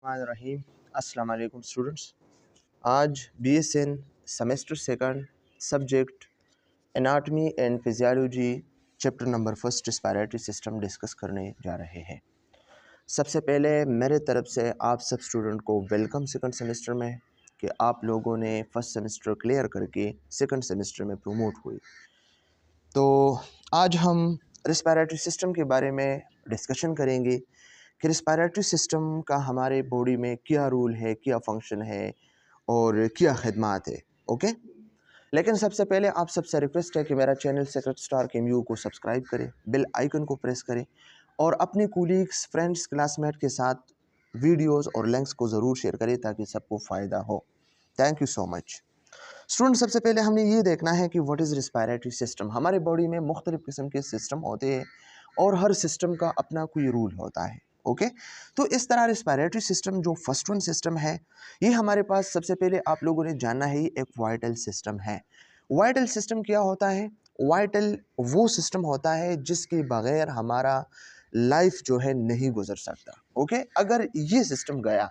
रहीम अस्सलाम वालेकुम स्टूडेंट्स। आज BSN semester second subject anatomy and physiology chapter number first respiratory system discuss करने जा रहे हैं। सबसे पहले मेरे तरफ से आप सब स्टूडेंट को वेलकम सेकंड सेमेस्टर में कि आप लोगों ने फर्स्ट सेमेस्टर क्लियर करके सेकंड सेमेस्टर में प्रमोट हुए। तो आज हम रिस्पायरेटरी सिस्टम के बारे में डिस्कशन करेंगे कि रिस्पायरेटरी सिस्टम का हमारे बॉडी में क्या रोल है, क्या फंक्शन है और क्या खिदमात है। ओके, लेकिन सबसे पहले आप सबसे रिक्वेस्ट है कि मेरा चैनल सेक्रेट स्टार KMU को सब्सक्राइब करें, बेल आइकन को प्रेस करें और अपने कलीग्स, फ्रेंड्स, क्लासमेट के साथ वीडियोस और लिंक्स को ज़रूर शेयर करें ताकि सबको फ़ायदा हो। Thank you so much student. सबसे पहले हमने ये देखना है कि व्हाट इज़ रिस्पायरेटरी सिस्टम। हमारे बॉडी में मुख्तलिफ़ किस्म के सिस्टम होते हैं और हर सिस्टम का अपना कोई रूल होता है। ओके, तो इस तरह रिस्पायरेटरी सिस्टम जो फर्स्ट वन सिस्टम है, ये हमारे पास सबसे पहले आप लोगों ने जानना है, एक वाइटल सिस्टम है। वाइटल सिस्टम क्या होता है? वाइटल वो सिस्टम होता है जिसके बगैर हमारा लाइफ जो है नहीं गुजर सकता। ओके, अगर ये सिस्टम गया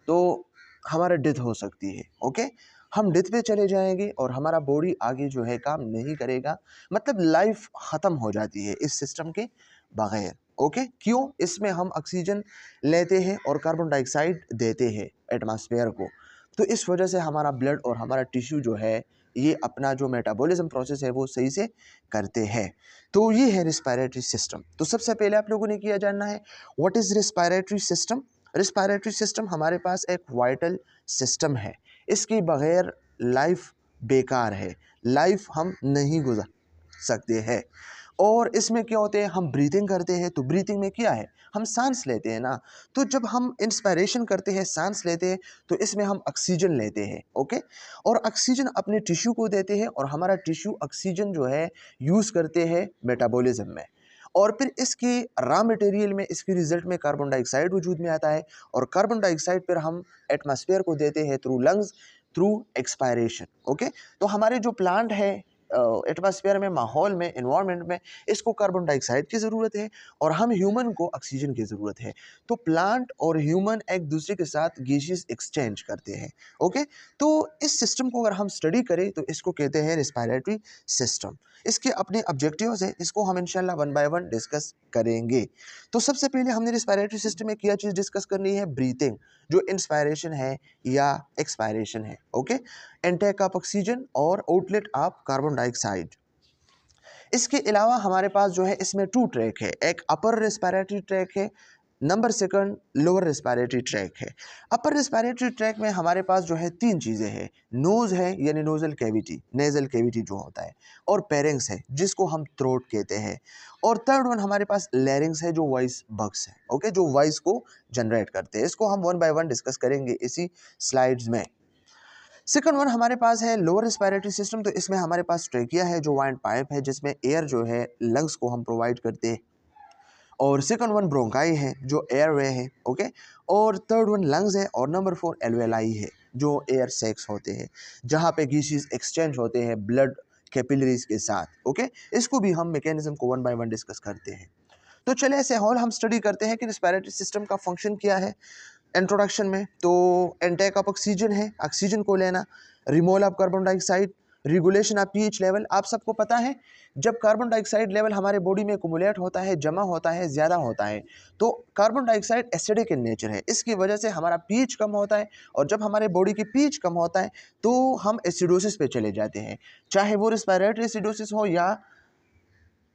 तो हमारा डेथ हो सकती है। ओके, हम डेथ पे चले जाएंगे और हमारा बॉडी आगे जो है काम नहीं करेगा, मतलब लाइफ ख़त्म हो जाती है इस सिस्टम के बगैर। ओके, क्यों? इसमें हम ऑक्सीजन लेते हैं और कार्बन डाइऑक्साइड देते हैं एटमॉस्फेयर को, तो इस वजह से हमारा ब्लड और हमारा टिश्यू जो है ये अपना जो मेटाबॉलिज्म प्रोसेस है वो सही से करते हैं। तो ये है रिस्पायरेटरी सिस्टम। तो सबसे पहले आप लोगों ने किया जानना है what is respiratory system. Respiratory system हमारे पास एक वाइटल सिस्टम है, इसके बगैर लाइफ बेकार है, लाइफ हम नहीं गुजार सकते हैं। और इसमें क्या होते हैं, हम ब्रीथिंग करते हैं, तो ब्रीथिंग में क्या है, हम सांस लेते हैं ना। तो जब हम इंस्पायरेशन करते हैं, सांस लेते हैं, तो इसमें हम ऑक्सीजन लेते हैं। ओके, और ऑक्सीजन अपने टिश्यू को देते हैं और हमारा टिश्यू ऑक्सीजन जो है यूज़ करते हैं मेटाबॉलिज्म में, और फिर इसके रॉ मटेरियल में, इसके रिजल्ट में कार्बन डाइऑक्साइड वजूद में आता है और कार्बन डाइऑक्साइड फिर हम एटमॉस्फेयर को देते हैं through lungs, through expiration. Okay, तो हमारे जो प्लांट है एटमॉस्फेयर में, माहौल में, एनवायरनमेंट में, इसको कार्बन डाइऑक्साइड की ज़रूरत है और हम ह्यूमन को ऑक्सीजन की ज़रूरत है। तो प्लांट और ह्यूमन एक दूसरे के साथ गैसेस एक्सचेंज करते हैं। ओके, तो इस सिस्टम को अगर हम स्टडी करें तो इसको कहते हैं रिस्पायरेटरी सिस्टम। इसके अपने ऑब्जेक्टिव्स हैं, इसको हम इंशाल्लाह वन बाय वन डिस्कस करेंगे। तो सबसे पहले हमने रिस्पायरेटरी सिस्टम में क्या चीज़ डिस्कस करनी है, ब्रीथिंग, जो इंस्पायरेशन है या एक्सपायरेशन है। ओके, इनटेक ऑफ ऑक्सीजन और आउटलेट ऑफ कार्बन डाइऑक्साइड। इसके अलावा हमारे पास जो है इसमें टू ट्रैक है, एक अपर रेस्पिरेटरी ट्रैक है, number second lower respiratory tract है। अपर रेस्पिरेटरी ट्रैक में हमारे पास जो है तीन चीज़ें हैं, नोज़ है यानी नोजल कैविटी, नेजल कैविटी जो होता है, और पेरिंग्स है जिसको हम थ्रोट कहते हैं, और थर्ड वन हमारे पास लैरिंग्स है जो वॉइस बक्स है। ओके, जो वॉइस को जनरेट करते हैं। इसको हम वन बाय वन डिस्कस करेंगे इसी स्लाइड्स में। सेकंड वन हमारे पास है लोअर रेस्पिरेटरी सिस्टम। तो इसमें हमारे पास ट्रेकिया है जो वाइंड पाइप है जिसमें एयर जो है लंग्स को हम प्रोवाइड करते हैं, और सेकंड वन ब्रोंकाई है जो एयरवे है। ओके, और थर्ड वन लंग्स है, और नंबर फोर एल्वेलाई है जो एयर सैक्स होते हैं जहाँ पे गैसेस एक्सचेंज होते हैं ब्लड कैपिलरीज के साथ। ओके, इसको भी हम मैकेनिज्म को वन बाय वन डिस्कस करते हैं। तो चले ऐसे हॉल हम स्टडी करते हैं कि रिस्पिरेटरी सिस्टम का फंक्शन क्या है। इंट्रोडक्शन में तो इनटेक ऑफ ऑक्सीजन है, ऑक्सीजन को लेना, removal of carbon dioxide, regulation of pH level. आप सबको पता है जब कार्बन डाइऑक्साइड लेवल हमारे बॉडी में एक्युमुलेट होता है, जमा होता है, ज़्यादा होता है, तो carbon dioxide acidic in nature है, इसकी वजह से हमारा पीएच कम होता है, और जब हमारे बॉडी की पीएच कम होता है तो हम एसिडोसिस पे चले जाते हैं, चाहे वो रिस्पिरेटरी एसिडोसिस हो या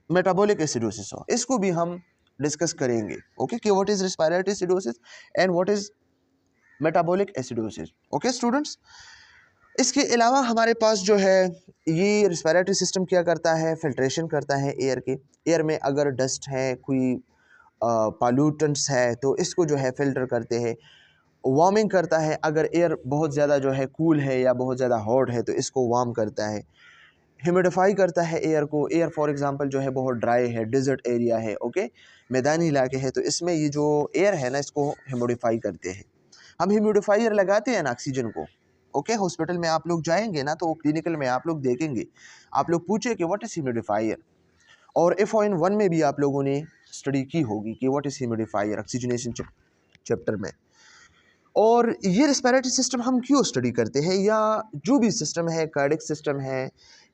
मेटाबॉलिक एसिडोसिस हो। इसको भी हम डिस्कस करेंगे। ओके, कि what is respiratory acidosis and what is metabolic acidosis. Okay students, इसके अलावा हमारे पास जो है ये रिस्पिरेटरी सिस्टम क्या करता है, फिल्ट्रेशन करता है एयर के। एयर में अगर डस्ट है, कोई पॉल्यूटेंट्स है, तो इसको जो है फिल्टर करते हैं। वार्मिंग करता है, अगर एयर बहुत ज़्यादा जो है कूल है या बहुत ज़्यादा हॉट है तो इसको वार्म करता है। ह्यूमिडिफाई करता है एयर को। एयर फॉर एग्जांपल जो है बहुत ड्राई है, डिजर्ट एरिया है, ओके, मैदानी इलाके हैं, तो इसमें ये जो एयर है ना इसको ह्यूमिडिफाई करते हैं। हम ह्यूमिडिफायर लगाते हैं ना ऑक्सीजन को। ओके, हॉस्पिटल में आप लोग जाएंगे ना तो क्लिनिकल में आप लोग देखेंगे, आप लोग पूछे कि व्हाट इज ह्यूमिडिफायर, और FON 1 में भी आप लोगों ने स्टडी की होगी कि what is humidifier, oxygenation chapter में। और ये रेस्पिरेटरी सिस्टम हम क्यों स्टडी करते हैं, या जो भी सिस्टम है, कार्डियक सिस्टम है,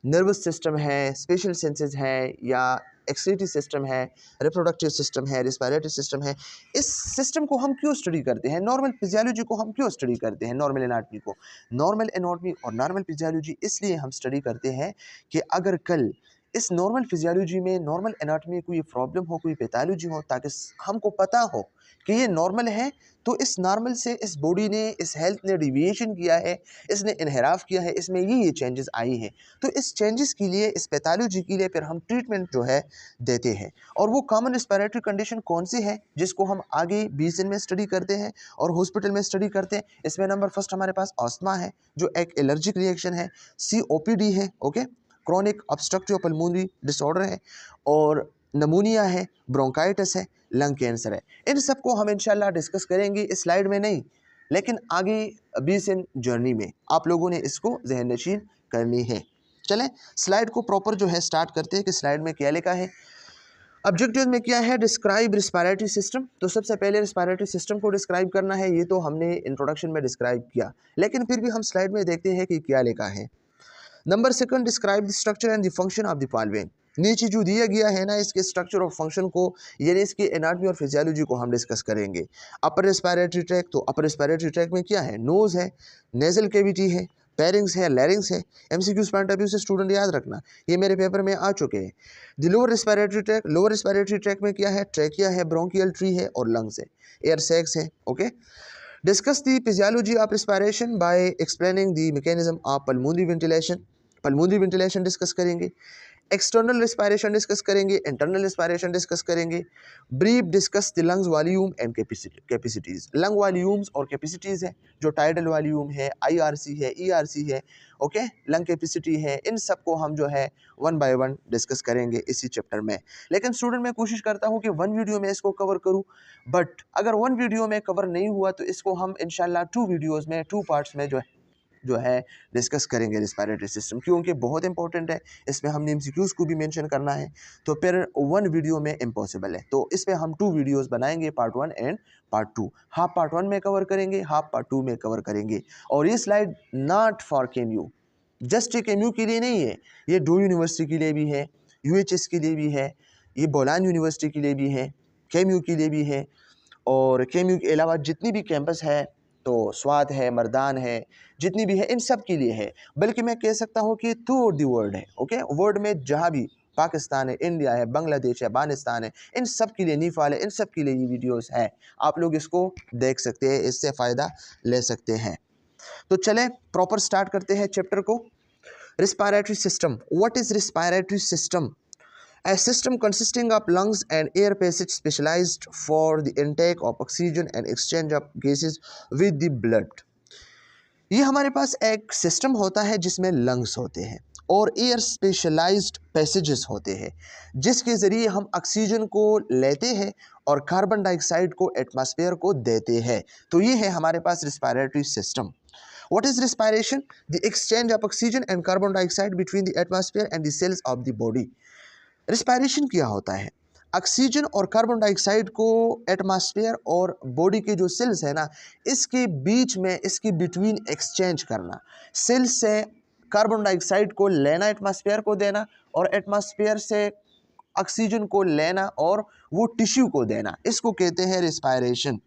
नर्वस सिस्टम है, स्पेशल सेंसेस है, या एक्सक्रीटरी सिस्टम है, रिप्रोडक्टिव सिस्टम है, रेस्पिरेटरी सिस्टम है, इस सिस्टम को हम क्यों स्टडी करते हैं, नॉर्मल फिजियोलॉजी को हम क्यों स्टडी करते हैं, नॉर्मल एनाटॉमी को। नॉर्मल एनाटॉमी और नॉर्मल फिजियोलॉजी इसलिए हम स्टडी करते हैं कि अगर कल इस नॉर्मल फिजियोलॉजी में, नॉर्मल एनाटॉमी कोई प्रॉब्लम हो, कोई पैथोलॉजी हो, ताकि हमको पता हो कि ये नॉर्मल है, तो इस नॉर्मल से इस बॉडी ने, इस हेल्थ ने डिविएशन किया है, इसने इनहराफ किया है, इसमें ये चेंजेस आई हैं, तो इस चेंजेस के लिए, इस पैथोलॉजी के लिए फिर हम ट्रीटमेंट जो है देते हैं। और वो कॉमन रेस्पिरेटरी कंडीशन कौन सी है जिसको हम आगे बीएसएन में स्टडी करते हैं और हॉस्पिटल में स्टडी करते हैं। इसमें नंबर फर्स्ट हमारे पास अस्थमा है, जो एक एलर्जिक रिएक्शन है, COPD है, okay, chronic obstructive pulmonary disorder है, और नमूनिया है, ब्रोंकाइटिस है, लंग कैंसर है। इन सबको हम इंशाल्लाह डिस्कस करेंगे, इस स्लाइड में नहीं, लेकिन आगे बीएसएन जर्नी में आप लोगों ने इसको जहन नशीन करनी है। चलें स्लाइड को प्रॉपर जो है स्टार्ट करते हैं कि स्लाइड में क्या लिखा है। ऑब्जेक्टिव में क्या है, डिस्क्राइब रिस्पिरेटरी सिस्टम। तो सबसे पहले रिस्पिरेटरी सिस्टम को डिस्क्राइब करना है, ये तो हमने इंट्रोडक्शन में डिस्क्राइब किया, लेकिन फिर भी हम स्लाइड में देखते हैं कि क्या लिखा है। Number second, describe the structure and the function of the following. नीचे जो दिया गया है ना, इसके स्ट्रक्चर और फंक्शन को, यानी इसकी एनाटॉमी और फिजियोलॉजी को हम डिस्कस करेंगे। अपर रेस्पिरेटरी ट्रैक, तो अपर रेस्पिरेटरी ट्रैक में क्या है, नोज है, नेजल कैविटी है, पेरिंग्स है, लैरिंग्स है। MCQ पॉइंट ऑफ व्यू से स्टूडेंट याद रखना, ये मेरे पेपर में आ चुके हैं। The lower respiratory track, lower respiratory track में क्या है, ट्रैकिया है, ब्रोंकियल ट्री है, और लंग्स है, एयर सैक्स है, okay. Discuss the physiology of respiration by explaining the mechanism of pulmonary ventilation. Pulmonary ventilation discuss करेंगे, एक्सटर्नल रेस्पिरेशन डिस्कस करेंगे, इंटरनल रेस्पिरेशन डिस्कस करेंगे। Brief discuss the lungs volume and capacities. Lung volumes और capacities है, जो tidal volume है, IRC है, ERC है, okay, lung capacity है, इन सब को हम जो है 1 बाय 1 डिस्कस करेंगे इसी चैप्टर में। लेकिन स्टूडेंट मैं कोशिश करता हूँ कि 1 वीडियो में इसको कवर करूँ, बट अगर 1 वीडियो में कवर नहीं हुआ तो इसको हम इंशाल्लाह 2 वीडियोज़ में, 2 पार्ट्स में जो है डिस्कस करेंगे रिस्पिरेटरी सिस्टम, क्योंकि बहुत इंपॉर्टेंट है। इसमें हमने MCQs को भी मेंशन करना है, तो फिर 1 वीडियो में इम्पॉसिबल है, तो इस पर हम 2 वीडियोस बनाएंगे, part 1 and part 2। Half part 1 में कवर करेंगे, हाफ पार्ट 2 में कवर करेंगे। और ये slide not for KMU, just एक KMU के लिए नहीं है, ये डू यूनिवर्सिटी के लिए भी है, UHS के लिए भी है, ये बोलान यूनिवर्सिटी के लिए भी है, KMU के लिए भी है, और KMU के अलावा जितनी भी कैंपस है, तो स्वात है, मर्दान है, जितनी भी है, इन सब के लिए है। बल्कि मैं कह सकता हूँ कि थ्रू द वर्ल्ड है, ओके, वर्ल्ड में जहाँ भी, पाकिस्तान है, इंडिया है, बांग्लादेश है, अफगानिस्तान है, इन सब के लिए, नेपाल है, इन सब के लिए ये वीडियोस है। आप लोग इसको देख सकते हैं, इससे फ़ायदा ले सकते हैं। तो चलें प्रॉपर स्टार्ट करते हैं चैप्टर को। Respiratory system, what is respiratory system? A system consisting of lungs and air passage specialized for the intake of oxygen and exchange of gases with the blood। ये हमारे पास एक सिस्टम होता है जिसमें lungs होते हैं और एयर स्पेशलाइज्ड पैसेजेस होते हैं, जिसके ज़रिए हम ऑक्सीजन को लेते हैं और कार्बन डाइऑक्साइड को एटमॉस्फेयर को देते हैं। तो ये है हमारे पास respiratory system. What is respiration? The exchange of oxygen and carbon dioxide between the atmosphere and the cells of the body। Respiration क्या होता है? ऑक्सीजन और कार्बन डाइऑक्साइड को एटमॉस्फेयर और बॉडी के जो सेल्स है ना, इसके बीच में, इसके बिटवीन एक्सचेंज करना। सेल्स से कार्बन डाइऑक्साइड को लेना, एटमॉस्फेयर को देना, और एटमॉस्फेयर से ऑक्सीजन को लेना और वो टिश्यू को देना, इसको कहते हैं respiration.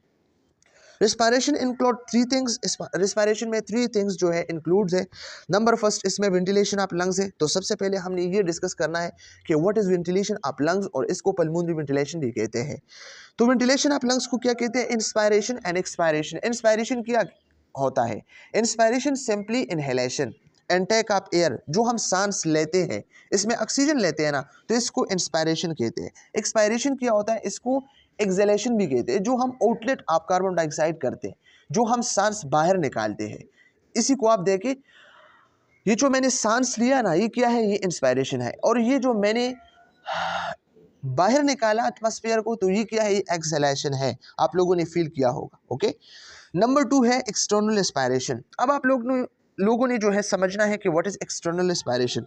Respiration include 3 things. Respiration में 3 थिंग्स जो है इंक्लूड्स है। नंबर फर्स्ट, इसमें वेंटिलेशन ऑफ लंग्स है। तो सबसे पहले हमने ये डिस्कस करना है कि what is ventilation of lungs, और इसको पल्मोनरी वेंटिलेशन भी कहते हैं। तो वेंटिलेशन ऑफ लंग्स को क्या कहते हैं? Inspiration and expiration. इंस्पायरेशन क्या होता है? Inspiration simply inhalation, intake of air, जो हम सांस लेते हैं, इसमें ऑक्सीजन लेते हैं ना, तो इसको इंस्पायरेशन कहते हैं। एक्सपायरेशन क्या होता है? इसको एक्सहेलेशन भी कहते हैं, जो हम आउटलेट ऑफ कार्बन डाइऑक्साइड करते हैं, जो हम सांस बाहर निकालते हैं। इसी को आप देखें, ये जो मैंने सांस लिया ना, ये क्या है? ये इंस्पायरेशन है। और ये जो मैंने बाहर निकाला एटमॉस्फेयर को, तो ये क्या है? ये एक्सहेलेशन है। आप लोगों ने फील किया होगा, ओके। नंबर 2 है एक्सटर्नल एस्पायरेशन। अब आप लोगों ने जो है समझना है कि what is external aspiration.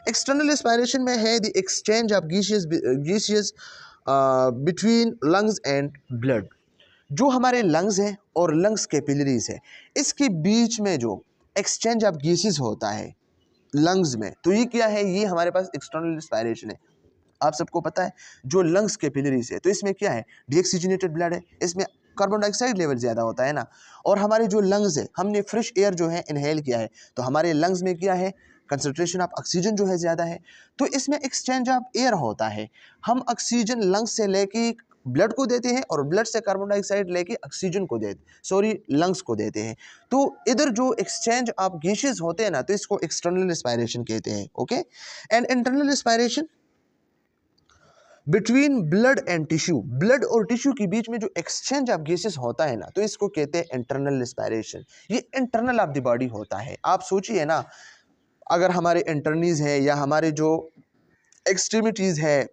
External aspiration में है the exchange of gases between lungs and blood. जो हमारे लंग्स हैं और लंग्स कैपिलरीज है, इसके बीच में जो एक्सचेंज ऑफ गैसेस होता है लंग्स में, तो ये क्या है, ये हमारे पास एक्सटर्नल रेस्पिरेशन है। आप सबको पता है जो लंग्स कैपिलरीज है, तो इसमें क्या है, डीऑक्सीजनेटेड ब्लड है, इसमें कार्बन डाइऑक्साइड लेवल ज़्यादा होता है ना। और हमारे जो लंग्स है, हमने फ्रेश एयर जो है इनहेल किया है, तो हमारे लंग्स में क्या है, कंसंट्रेशन ऑफ ऑक्सीजन जो है ज़्यादा है, तो इसमें एक्सचेंज ऑफ एयर होता है। हम ऑक्सीजन लंग्स से लेके ब्लड को देते हैं और ब्लड से कार्बन डाइऑक्साइड लेके ऑक्सीजन को लंग्स को देते हैं। तो इधर जो एक्सचेंज ऑफ गैसेस होते हैं ना, तो इसको एक्सटर्नल रेस्पिरेशन कहते हैं। Okay, and internal respiration between blood and tissue, blood और टिश्यू के बीच में जो एक्सचेंज ऑफ गैसेस होता है ना, तो इसको कहते हैं इंटरनल रेस्पिरेशन। ये इंटरनल ऑफ द बॉडी होता है। आप सोचिए ना, अगर हमारे इंटरनीज है या हमारे जो एक्सट्रीमिटीज़ है,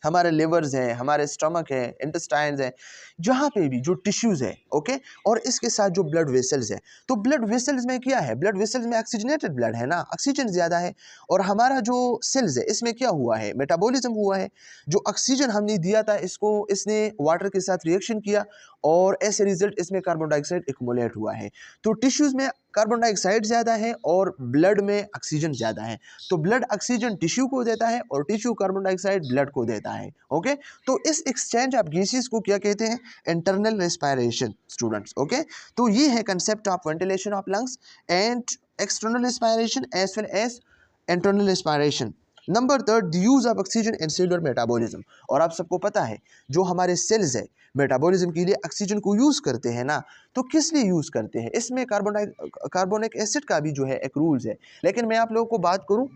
हमारे लिवर्स है, हमारे स्टमक है, इंटेस्टाइन्स है, जहाँ पे भी जो टिश्यूज़ है, ओके, और इसके साथ जो ब्लड वेसल्स है, तो ब्लड वेसल्स में क्या है, ब्लड वेसल्स में ऑक्सीजनेटेड ब्लड है ना, ऑक्सीजन ज़्यादा है। और हमारा जो सेल्स है, इसमें क्या हुआ है, मेटाबॉलिज्म हुआ है। जो ऑक्सीजन हमने दिया था इसको, इसने वाटर के साथ रिएक्शन किया और ऐसे रिजल्ट इसमें कार्बन डाइऑक्साइड एक्युमुलेट हुआ है। तो टिश्यूज़ में कार्बन डाइऑक्साइड ज़्यादा है और ब्लड में ऑक्सीजन ज़्यादा है, तो ब्लड ऑक्सीजन टिश्यू को देता है और टिश्यू कार्बन डाइऑक्साइड ब्लड को देता है। ओके, तो इस एक्सचेंज ऑफ गैसेस को क्या कहते हैं, इंटरनल रेस्पिरेशन स्टूडेंट्स। ओके, तो ये है concept of ventilation of lungs and external respiration as well as internal respiration. Number third, the use of oxygen in cellular metabolism. और आप सबको पता है जो हमारे सेल्स है मेटाबॉलिज्म के लिए ऑक्सीजन को यूज़ करते हैं ना, तो किस लिए यूज़ करते हैं, इसमें कार्बोनिक एसिड का भी जो है एक रूल्स है। लेकिन मैं आप लोगों को बात करूं,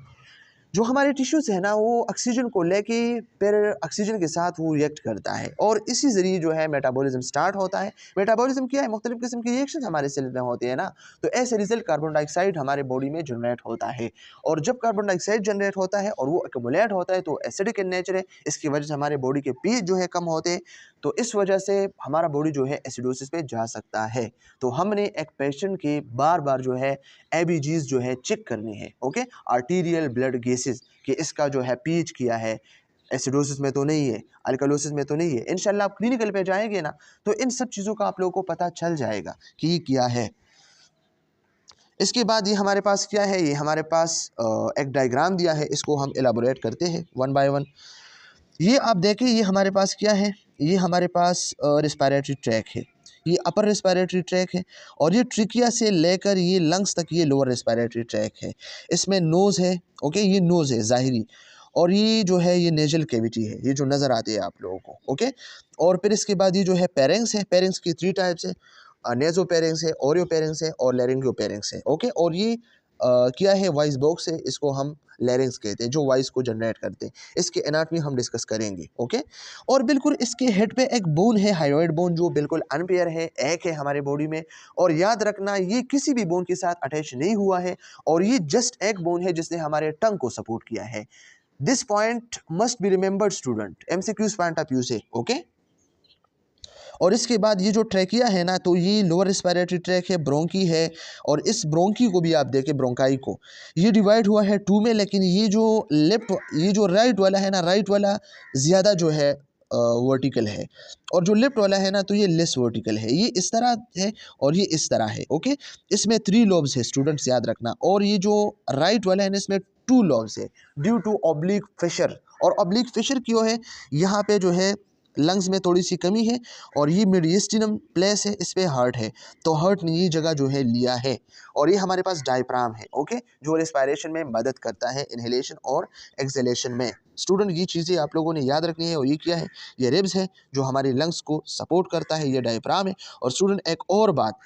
जो हमारे टिश्यूज़ है ना, वो ऑक्सीजन को लेके फिर ऑक्सीजन के साथ वो रिएक्ट करता है और इसी ज़रिए जो है मेटाबॉलिज्म स्टार्ट होता है। मेटाबॉलिज्म क्या है, मुख्तलिफ़ किस्म की रिएक्शन हमारे सेल में होते हैं ना, तो ऐसे रिजल्ट कार्बन डाइऑक्साइड हमारे बॉडी में जनरेट होता है। और जब कार्बन डाइऑक्साइड जनरेट होता है और वो एक्युमुलेट होता है, तो एसिडिक इन नेचर है, इसकी वजह से हमारे बॉडी के पीएच जो है कम होते हैं, तो इस वजह से हमारा बॉडी जो है एसिडोसिस पे जा सकता है। तो हमने एक पेशेंट के बार बार जो है एबीजीज जो है चेक करनी है। ओके, आर्टीरियल ब्लड गैसेस कि इसका जो है पीएच किया है, एसिडोसिस में तो नहीं है, अल्कलोसिस में तो नहीं है। इंशाल्लाह आप क्लिनिकल पे जाएंगे ना, तो इन सब चीज़ों का आप लोगों को पता चल जाएगा कि ये क्या है। इसके बाद ये हमारे पास क्या है, ये हमारे पास एक डायग्राम दिया है, इसको हम एलाबोरेट करते हैं वन बाय वन। ये आप देखें, ये हमारे पास क्या है, ये हमारे पास रेस्पिरेटरी ट्रैक है, ये अपर रेस्पिरेटरी ट्रैक है, और ये ट्रिकिया से लेकर ये लंग्स तक ये लोअर रेस्पिरेटरी ट्रैक है। इसमें नोज़ है, ओके, ये नोज़ है ज़ाहिरी, और ये जो है ये नेजल कैविटी है, ये जो नज़र आती है आप लोगों को। ओके, और फिर इसके बाद ये जो है पेरेंक्स है, पेरेंक्स की 3 टाइप्स है, नेजोपेरेंक्स है, ओरियोपेरेंक्स है और लैरिंगियोपेरेंक्स है। ओके, और ये क्या है, वॉइस बॉक्स है, इसको हम लैरिंग्स कहते हैं, जो वॉइस को जनरेट करते हैं। इसके एनाटॉमी हम डिस्कस करेंगे। ओके, और बिल्कुल इसके हेड पे एक बोन है, हाइड्रॉइड बोन, जो बिल्कुल अनपेयर है, एक है हमारे बॉडी में। और याद रखना, ये किसी भी बोन के साथ अटैच नहीं हुआ है, और ये जस्ट एक बोन है जिसने हमारे टंग को सपोर्ट किया है। This point must be remembered student, MCQs point of view से। ओके, और इसके बाद ये जो ट्रैकिया है ना, तो ये लोअर रेस्पिरेटरी ट्रैक है, ब्रोंकी है, और इस ब्रोंकी को भी आप देखें, ब्रोंकाई को, ये डिवाइड हुआ है 2 में, लेकिन ये जो ये जो राइट वाला है ना, राइट वाला ज़्यादा जो है वर्टिकल है, और जो लेफ्ट वाला है ना, तो ये लेस वर्टिकल है। ये इस तरह है और ये इस तरह है। ओके, इसमें 3 लोब्स है स्टूडेंट्स, याद रखना। और ये जो राइट वाला है ना, इसमें 2 लोब्स है ड्यू टू ऑब्लिक फिशर। और ऑब्लिक फिशर क्यों है, यहाँ पे जो है लंग्स में थोड़ी सी कमी है, और ये मिडिस्टिनम प्लेस है, इस पे हार्ट है, तो हार्ट ने ये जगह जो है लिया है। और ये हमारे पास डायफ्राम है, ओके, जो रेस्पिरेशन में मदद करता है, इनहेलेशन और एक्सहेलेशन में। स्टूडेंट, ये चीज़ें आप लोगों ने याद रखनी है। और ये क्या है, ये रिब्स है जो हमारी लंग्स को सपोर्ट करता है, ये डायफ्राम है। और स्टूडेंट, एक और बात,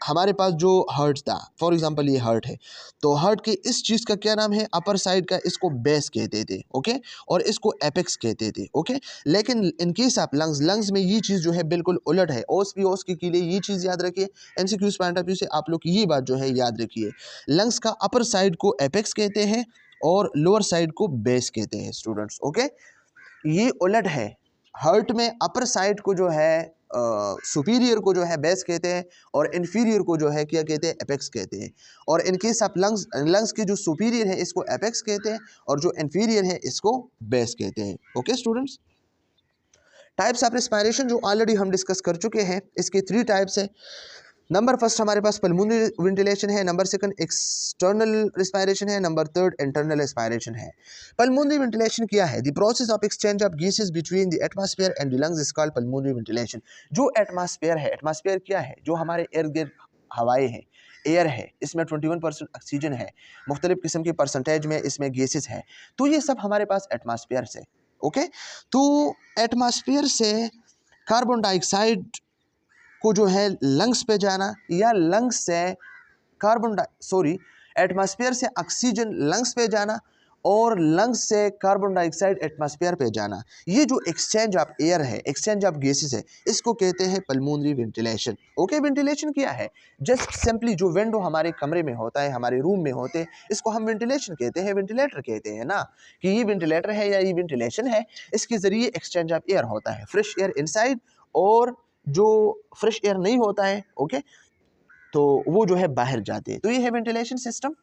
हमारे पास जो हार्ट था, फॉर एग्जांपल ये हार्ट है, तो हार्ट के इस चीज़ का क्या नाम है, अपर साइड का, इसको बेस कहते थे, ओके, और इसको एपेक्स कहते थे। ओके, लेकिन इन केस ऑफ लंग्स में ये चीज़ जो है बिल्कुल उलट है। ओस के लिए ये चीज़ याद रखिए, एमसीक्यूज पॉइंट ऑफ व्यू से आप लोग ये बात जो है याद रखिए, लंग्स का अपर साइड को एपेक्स कहते हैं और लोअर साइड को बेस कहते हैं स्टूडेंट्स। ओके, ये उलट है, हार्ट में अपर साइड को जो है सुपीरियर को जो है बेस कहते हैं, और इन्फीरियर को जो है क्या कहते हैं, एपेक्स कहते हैं। और इन केस ऑफ लंग्स की जो सुपीरियर है इसको एपेक्स कहते हैं, और जो इन्फीरियर है इसको बेस कहते हैं। Okay students, types of respiration जो ऑलरेडी हम डिस्कस कर चुके हैं, इसके 3 टाइप्स हैं। नंबर फर्स्ट हमारे पास पल्मोनरी वेंटिलेशन है, नंबर सेकंड एक्सटर्नल रिस्पायरेशन है, नंबर थर्ड इंटरनल रिस्पायरेशन है। पल्मोनरी वेंटिलेशन क्या है? The process of exchange of gases between the atmosphere and the lungs is called pulmonary ventilation. जो atmosphere है, atmosphere क्या है? जो हमारे इर्द गिर्द हवाएं हैं, एयर है, इसमें 21% ऑक्सीजन है, मुख्तलिफ किस्म के परसेंटेज में इसमें गैसेस है, तो ये सब हमारे पास एटमॉस्फेयर से। ओके, तो एटमॉस्फेयर से कार्बन डाइऑक्साइड को जो है लंग्स पे जाना, या लंग्स से एटमॉस्फेयर से ऑक्सीजन लंग्स पे जाना और लंग्स से कार्बन डाइऑक्साइड एटमॉस्फेयर पे जाना, ये जो एक्सचेंज ऑफ एयर है, एक्सचेंज ऑफ गैसेस है, इसको कहते हैं पल्मोनरी वेंटिलेशन। ओके, वेंटिलेशन क्या है? जस्ट सिंपली जो विंडो हमारे कमरे में होता है, हमारे रूम में होते हैं, इसको हम वेंटिलेशन कहते हैं, वेंटिलेटर कहते हैं ना, कि ये वेंटिलेटर है या ये वेंटिलेशन है। इसके ज़रिए एक्सचेंज ऑफ एयर होता है, फ्रेश एयर इनसाइड और जो फ्रेश एयर नहीं होता है, ओके, तो वो जो है बाहर जाते हैं। तो ये है वेंटिलेशन सिस्टम।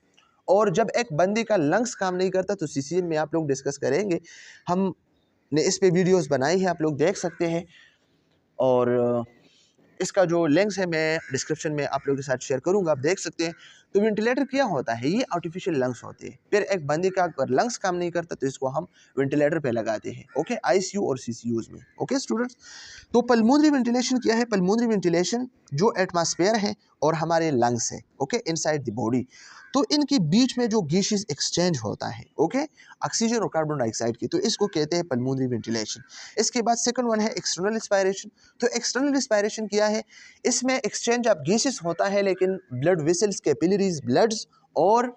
और जब एक बंदे का लंग्स काम नहीं करता तो सीसीएन में आप लोग डिस्कस करेंगे, हमने इस पे वीडियोस बनाई है, आप लोग देख सकते हैं। और इसका जो लिंक्स है मैं डिस्क्रिप्शन में आप लोगों के साथ शेयर करूंगा, आप देख सकते हैं। तो वेंटिलेटर क्या होता है? ये आर्टिफिशियल लंग्स होते हैं। फिर एक बंदे का अगर लंग्स काम नहीं करता तो इसको हम वेंटिलेटर पे लगाते हैं, ओके, आईसीयू और सीसीयूज में। ओके स्टूडेंट्स, तो पल्मोनरी वेंटिलेशन क्या है? पल्मोनरी वेंटिलेशन जो एटमॉस्फेयर है और हमारे लंग्स है, ओके, इनसाइड द बॉडी, तो इनके बीच में जो गैसेस एक्सचेंज होता है, ओके, ऑक्सीजन और कार्बन डाइऑक्साइड की, तो इसको कहते हैं पल्मोनरी वेंटिलेशन। इसके बाद सेकंड वन है एक्सटर्नल रिस्पायरेशन। तो एक्सटर्नल रिस्पायरेशन क्या है? इसमें एक्सचेंज ऑफ गैसेस होता है, लेकिन ब्लड वेसल्स, कैपिलरीज, ब्लड्स और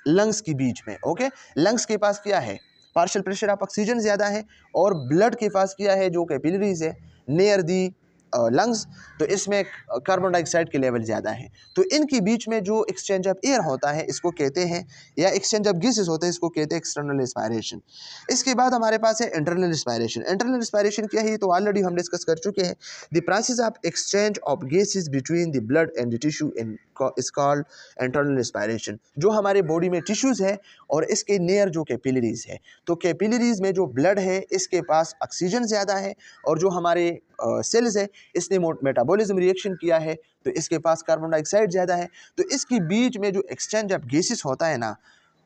लंग्स के बीच में। ओके, लंग्स के पास क्या है? पार्शियल प्रेशर ऑफ ऑक्सीजन ज़्यादा है, और ब्लड के पास क्या है? जो कैपिलरीज है नियर दी लंग्स, तो इसमें कार्बन डाइऑक्साइड के लेवल ज़्यादा है। तो इनके बीच में जो एक्सचेंज ऑफ एयर होता है इसको कहते हैं, या एक्सचेंज ऑफ गैसेस होते हैं, इसको कहते हैं एक्सटर्नल रिस्पायरेशन। इसके बाद हमारे पास है इंटरनल रिस्पायरेशन। इंटरनल रिस्पायरेशन क्या है? तो ऑलरेडी हम डिस्कस कर चुके हैं। The process of exchange of gases between the blood and the tissue is called internal respiration. जो हमारे बॉडी में टिश्यूज़ है और इसके नियर जो कैपिलरीज है, तो कैपिलरीज में जो ब्लड है इसके पास ऑक्सीजन ज़्यादा है, और जो हमारे सेल्स है इसने मेटाबॉलिज्म रिएक्शन किया है तो इसके पास कार्बन डाइऑक्साइड ज़्यादा है। तो इसके बीच में जो एक्सचेंज ऑफ गैसेस होता है ना,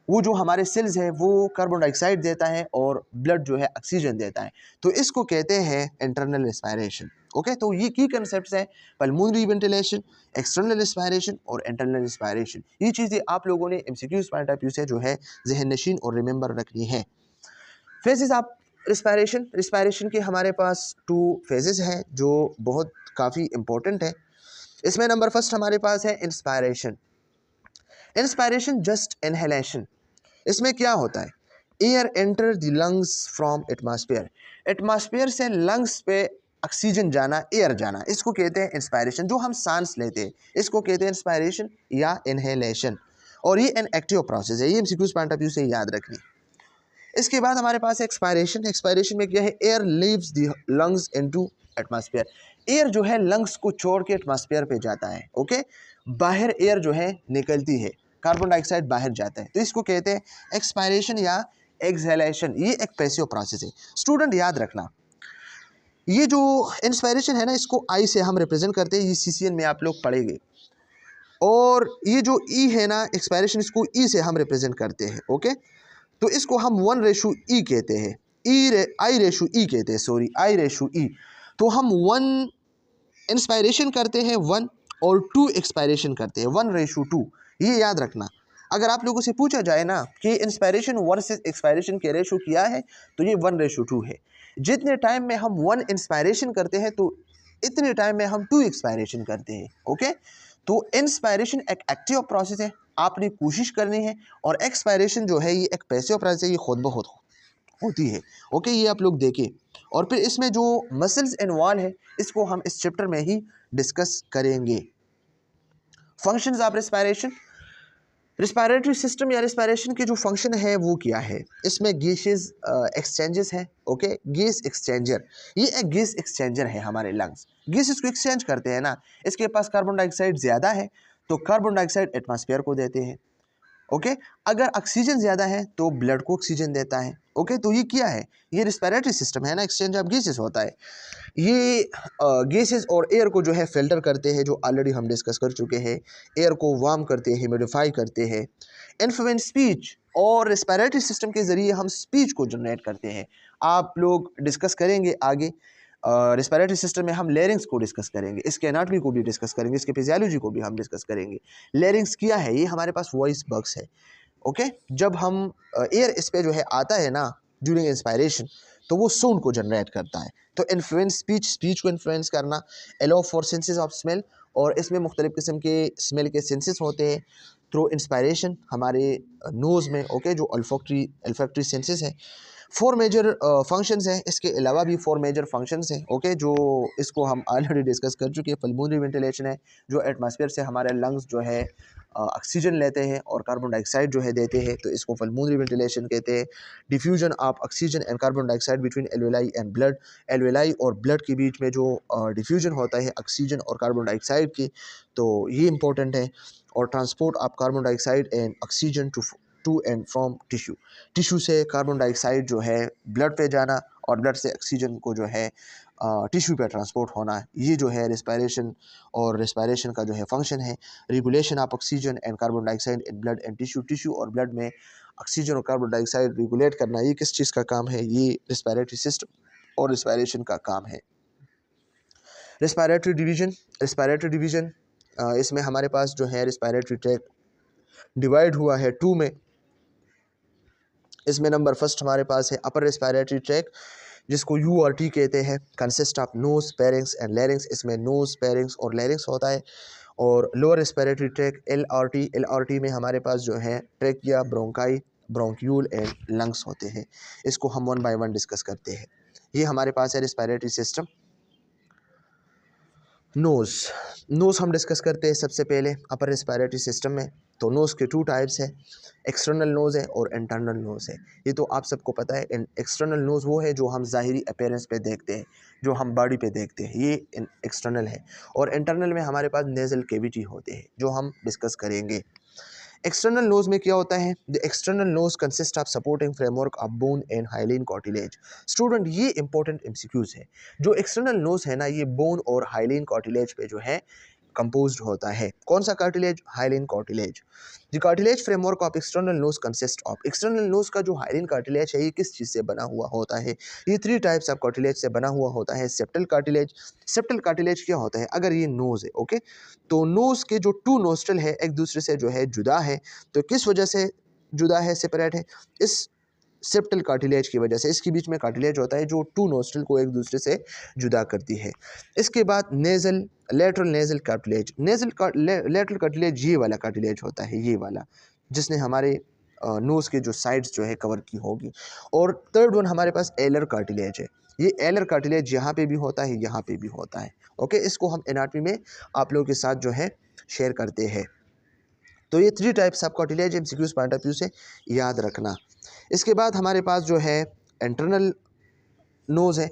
वो जो हमारे सेल्स है वो कार्बन डाइऑक्साइड देता है और ब्लड जो है ऑक्सीजन देता है, तो इसको कहते हैं इंटरनल रिस्पायरेशन। ओके, तो ये की कंसेप्ट्स है पल्मोनरी वेंटिलेशन, एक्सटर्नल रिस्पायरेशन और इंटरनल रिस्पायरेशन। ये चीज़ें आप लोगों ने एमसीक्यूज पॉइंट ऑफ व्यू से जो है जहन नशीन और रिमेंबर रखनी है। फेजेस ऑफ रिस्पायरेशन के हमारे पास 2 फेजेस हैं जो बहुत काफ़ी इंपॉर्टेंट है। इसमें नंबर फर्स्ट हमारे पास है इंस्पायरेशन। Inspiration just inhalation. इसमें क्या होता है? Air enter the lungs from atmosphere. Atmosphere से लंग्स पे ऑक्सीजन जाना, एयर जाना, इसको कहते हैं इंस्पायरेशन। जो हम सांस लेते हैं इसको कहते हैं इंस्पायरेशन या इनहेलेशन, और ये एन एक्टिव प्रोसेस है। ये एमसीक्यूज पॉइंट ऑफ व्यू से याद रखनी। इसके बाद हमारे पास एक्सपायरेशन। एक्सपायरेशन में क्या है? Air leaves the lungs into atmosphere. Air जो है लंग्स को छोड़ के एटमॉस्फेयर पे जाता है, ओके, बाहर एयर जो है निकलती है, कार्बन डाइऑक्साइड बाहर जाता है, तो इसको कहते हैं एक्सपायरेशन या एक्सहेलेशन। ये एक पैसिव प्रोसेस है। स्टूडेंट याद रखना, ये जो इंस्पायरेशन है ना, इसको आई से हम रिप्रेजेंट करते हैं, ये सीसीएन में आप लोग पढ़ेंगे। और ये जो ई है ना, एक्सपायरेशन, इसको ई से हम रिप्रेजेंट करते हैं, ओके, तो इसको हम 1:E कहते हैं, आई रेशू ई कहते हैं, सॉरी, आई रेशू ई। तो हम 1 इंस्पायरेशन करते हैं 1 और 2 एक्सपायरेशन करते हैं 1:2। ये याद रखना। अगर आप लोगों से पूछा जाए ना कि इंस्पायरेशन वर्सेस एक्सपायरेशन के रेशो क्या है, तो ये 1:2 है। जितने टाइम में हम 1 इंस्पायरेशन करते हैं तो इतने टाइम में हम 2 एक्सपायरेशन करते हैं, ओके। तो इंस्पायरेशन एक एक्टिव प्रोसेस है, आपने कोशिश करनी है, और एक्सपायरेशन जो है ये एक पैसिव प्रोसेस है, ये खुद ब खुद होती है, ओके। ये आप लोग देखें। और फिर इसमें जो मसल्स इन्वॉल्व है इसको हम इस चैप्टर में ही डिस्कस करेंगे। Functions of respiration. Respiratory system या रिस्पायरेशन के जो फंक्शन है वो क्या है? इसमें गैसेस एक्सचेंजेस हैं, ओके, गैस एक्सचेंजर। ये एक गैस एक्सचेंजर है। हमारे लंग्स गैसेस को एक्सचेंज करते हैं ना, इसके पास कार्बन डाइऑक्साइड ज़्यादा है तो कार्बन डाइऑक्साइड एटमॉस्फेयर को देते हैं, ओके। अगर ऑक्सीजन ज़्यादा है तो ब्लड को ऑक्सीजन देता है। ओके, तो ये क्या है, ये रिस्पिरेटरी सिस्टम है ना, एक्सचेंज ऑफ गैसेस होता है। ये गैसेस और एयर को जो है फिल्टर करते हैं, जो ऑलरेडी हम डिस्कस कर चुके हैं। एयर को वार्म करते हैं, ह्यूमिडिफाई करते हैं। इन्फ्लुएंस स्पीच, और रेस्पिरेटरी सिस्टम के ज़रिए हम स्पीच को जनरेट करते हैं। आप लोग डिस्कस करेंगे आगे, रेस्पिरेटरी सिस्टम में हम लेरिंग्स को डिस्कस करेंगे, इसके एनाटॉमी को भी डिस्कस करेंगे, इसके फिजियोलॉजी को भी हम डिस्कस करेंगे। लेरिंग्स क्या है, ये हमारे पास वॉइस बक्स है। ओके, जब हम एयर इस पे जो है आता है ना ड्यूरिंग इंस्पायरेशन, तो वो साउंड को जनरेट करता है। तो इन्फ्लुएंस स्पीच, स्पीच को इन्फ्लुएंस करना। Allow for senses of smell, और इसमें मुख्तलिफ किस्म के स्मेल के सेंसेस होते हैं। थ्रू इंस्पायरेशन हमारे नोज़ में, ओके, जो अल्फैक्टरी सेंसेस है। फोर मेजर फंक्शंस हैं, इसके अलावा भी फोर मेजर फंक्शंस हैं, ओके, जो इसको हम ऑलरेडी डिस्कस कर चुके हैं। पल्मोनरी वेंटिलेशन है, जो एटमॉस्फेयर से हमारे लंग्स जो है ऑक्सीजन लेते हैं और कार्बन डाइऑक्साइड जो है देते हैं, तो इसको पल्मोनरी वेंटिलेशन कहते हैं। Diffusion of oxygen and carbon dioxide between alveoli and blood, alveoli और ब्लड के बीच में जो डिफ्यूजन होता है ऑक्सीजन और कार्बन डाइऑक्साइड की, तो ये इंपॉर्टेंट है। और transport of carbon dioxide and oxygen to and from tissue, tissue से कार्बन डाइऑक्साइड जो है ब्लड पे जाना, और ब्लड से ऑक्सीजन को जो है टिश्यू पे ट्रांसपोर्ट होना, ये जो है रेस्पिरेशन, और रेस्पिरेशन का जो है फंक्शन है। Regulation of oxygen and carbon dioxide in blood and tissue, tissue और ब्लड में ऑक्सीजन और कार्बन डाइऑक्साइड रेगुलेट करना, ये किस चीज़ का काम है, ये रेस्पिरेटरी सिस्टम और रेस्पिरेशन का काम है। रेस्पिरेटरी डिवीजन, रेस्पिरेटरी डिवीजन इसमें हमारे पास जो है रेस्पिरेटरी ट्रैक्ट डिवाइड हुआ है टू में। इसमें नंबर फर्स्ट हमारे पास है अपर रेस्पिरेटरी ट्रैक्ट, जिसको URT कहते हैं, consist of nose, pharynx and larynx. इसमें नोज, पेरिंग्स और लैरिंग्स होता है। और लोअर रेस्पिरेटरी ट्रैक्ट LRT में हमारे पास जो है trachea, bronchi, bronchiole and lungs होते हैं। इसको हम वन बाय वन डिस्कस करते हैं। ये हमारे पास है रेस्पिरेटरी सिस्टम। नोज़, नोज़ हम डिस्कस करते हैं सबसे पहले अपर रेस्पिरेटरी सिस्टम में। तो नोज़ के टू टाइप्स है, एक्सटर्नल नोज़ है और इंटरनल नोज़ है। ये तो आप सबको पता है। एक्सटर्नल नोज़ वो है जो हम ज़ाहिरी अपीयरेंस पे देखते हैं, जो हम बॉडी पे देखते हैं, ये एक्सटर्नल है। और इंटरनल में हमारे पास नेज़ल कैविटी होते हैं, जो हम डिस्कस करेंगे। एक्सटर्नल नोज में क्या होता है, the external nose consist of supporting framework of bone and hyaline cartilage. Student, ये इंपॉर्टेंट एमसीक्यूज है। जो एक्सटर्नल नोज है ना, ये बोन और हाइलिन कार्टिलेज पे जो है कंपोज्ड होता है। कौन सा cartilage? Hyaline cartilage. The cartilage framework of external nose consist of, external nose का जो हाइलिन कार्टिलेज है, ये किस चीज़ से बना हुआ होता है? ये थ्री टाइप्स ऑफ कार्टिलेज से बना हुआ होता है। सेप्टल कार्टिलेज, सेप्टल कार्टिलेज क्या होता है? अगर ये नोज है, ओके, तो नोज के जो टू नोस्ट्रल है एक दूसरे से जो है जुदा है। तो किस वजह से जुदा है, सेपरेट है? इस सेप्टल कार्टिलेज की वजह से। इसके बीच में कार्टिलेज होता है जो टू नोस्ट्रल को एक दूसरे से जुदा करती है। इसके बाद nasal, lateral nasal cartilage. Lateral cartilage ये वाला कार्टिलेज होता है, ये वाला, जिसने हमारे नोज के जो साइड्स जो है कवर की होगी। और थर्ड वन हमारे पास एलर कार्टिलेज है। ये एलर कार्टिलेज यहाँ पे भी होता है, यहाँ पे भी होता है। ओके, इसको हम एनाटॉमी में आप लोगों के साथ जो है शेयर करते हैं। तो ये three types of cartilage MCQs point of view से याद रखना। इसके बाद हमारे पास जो है इंटरनल नोज है।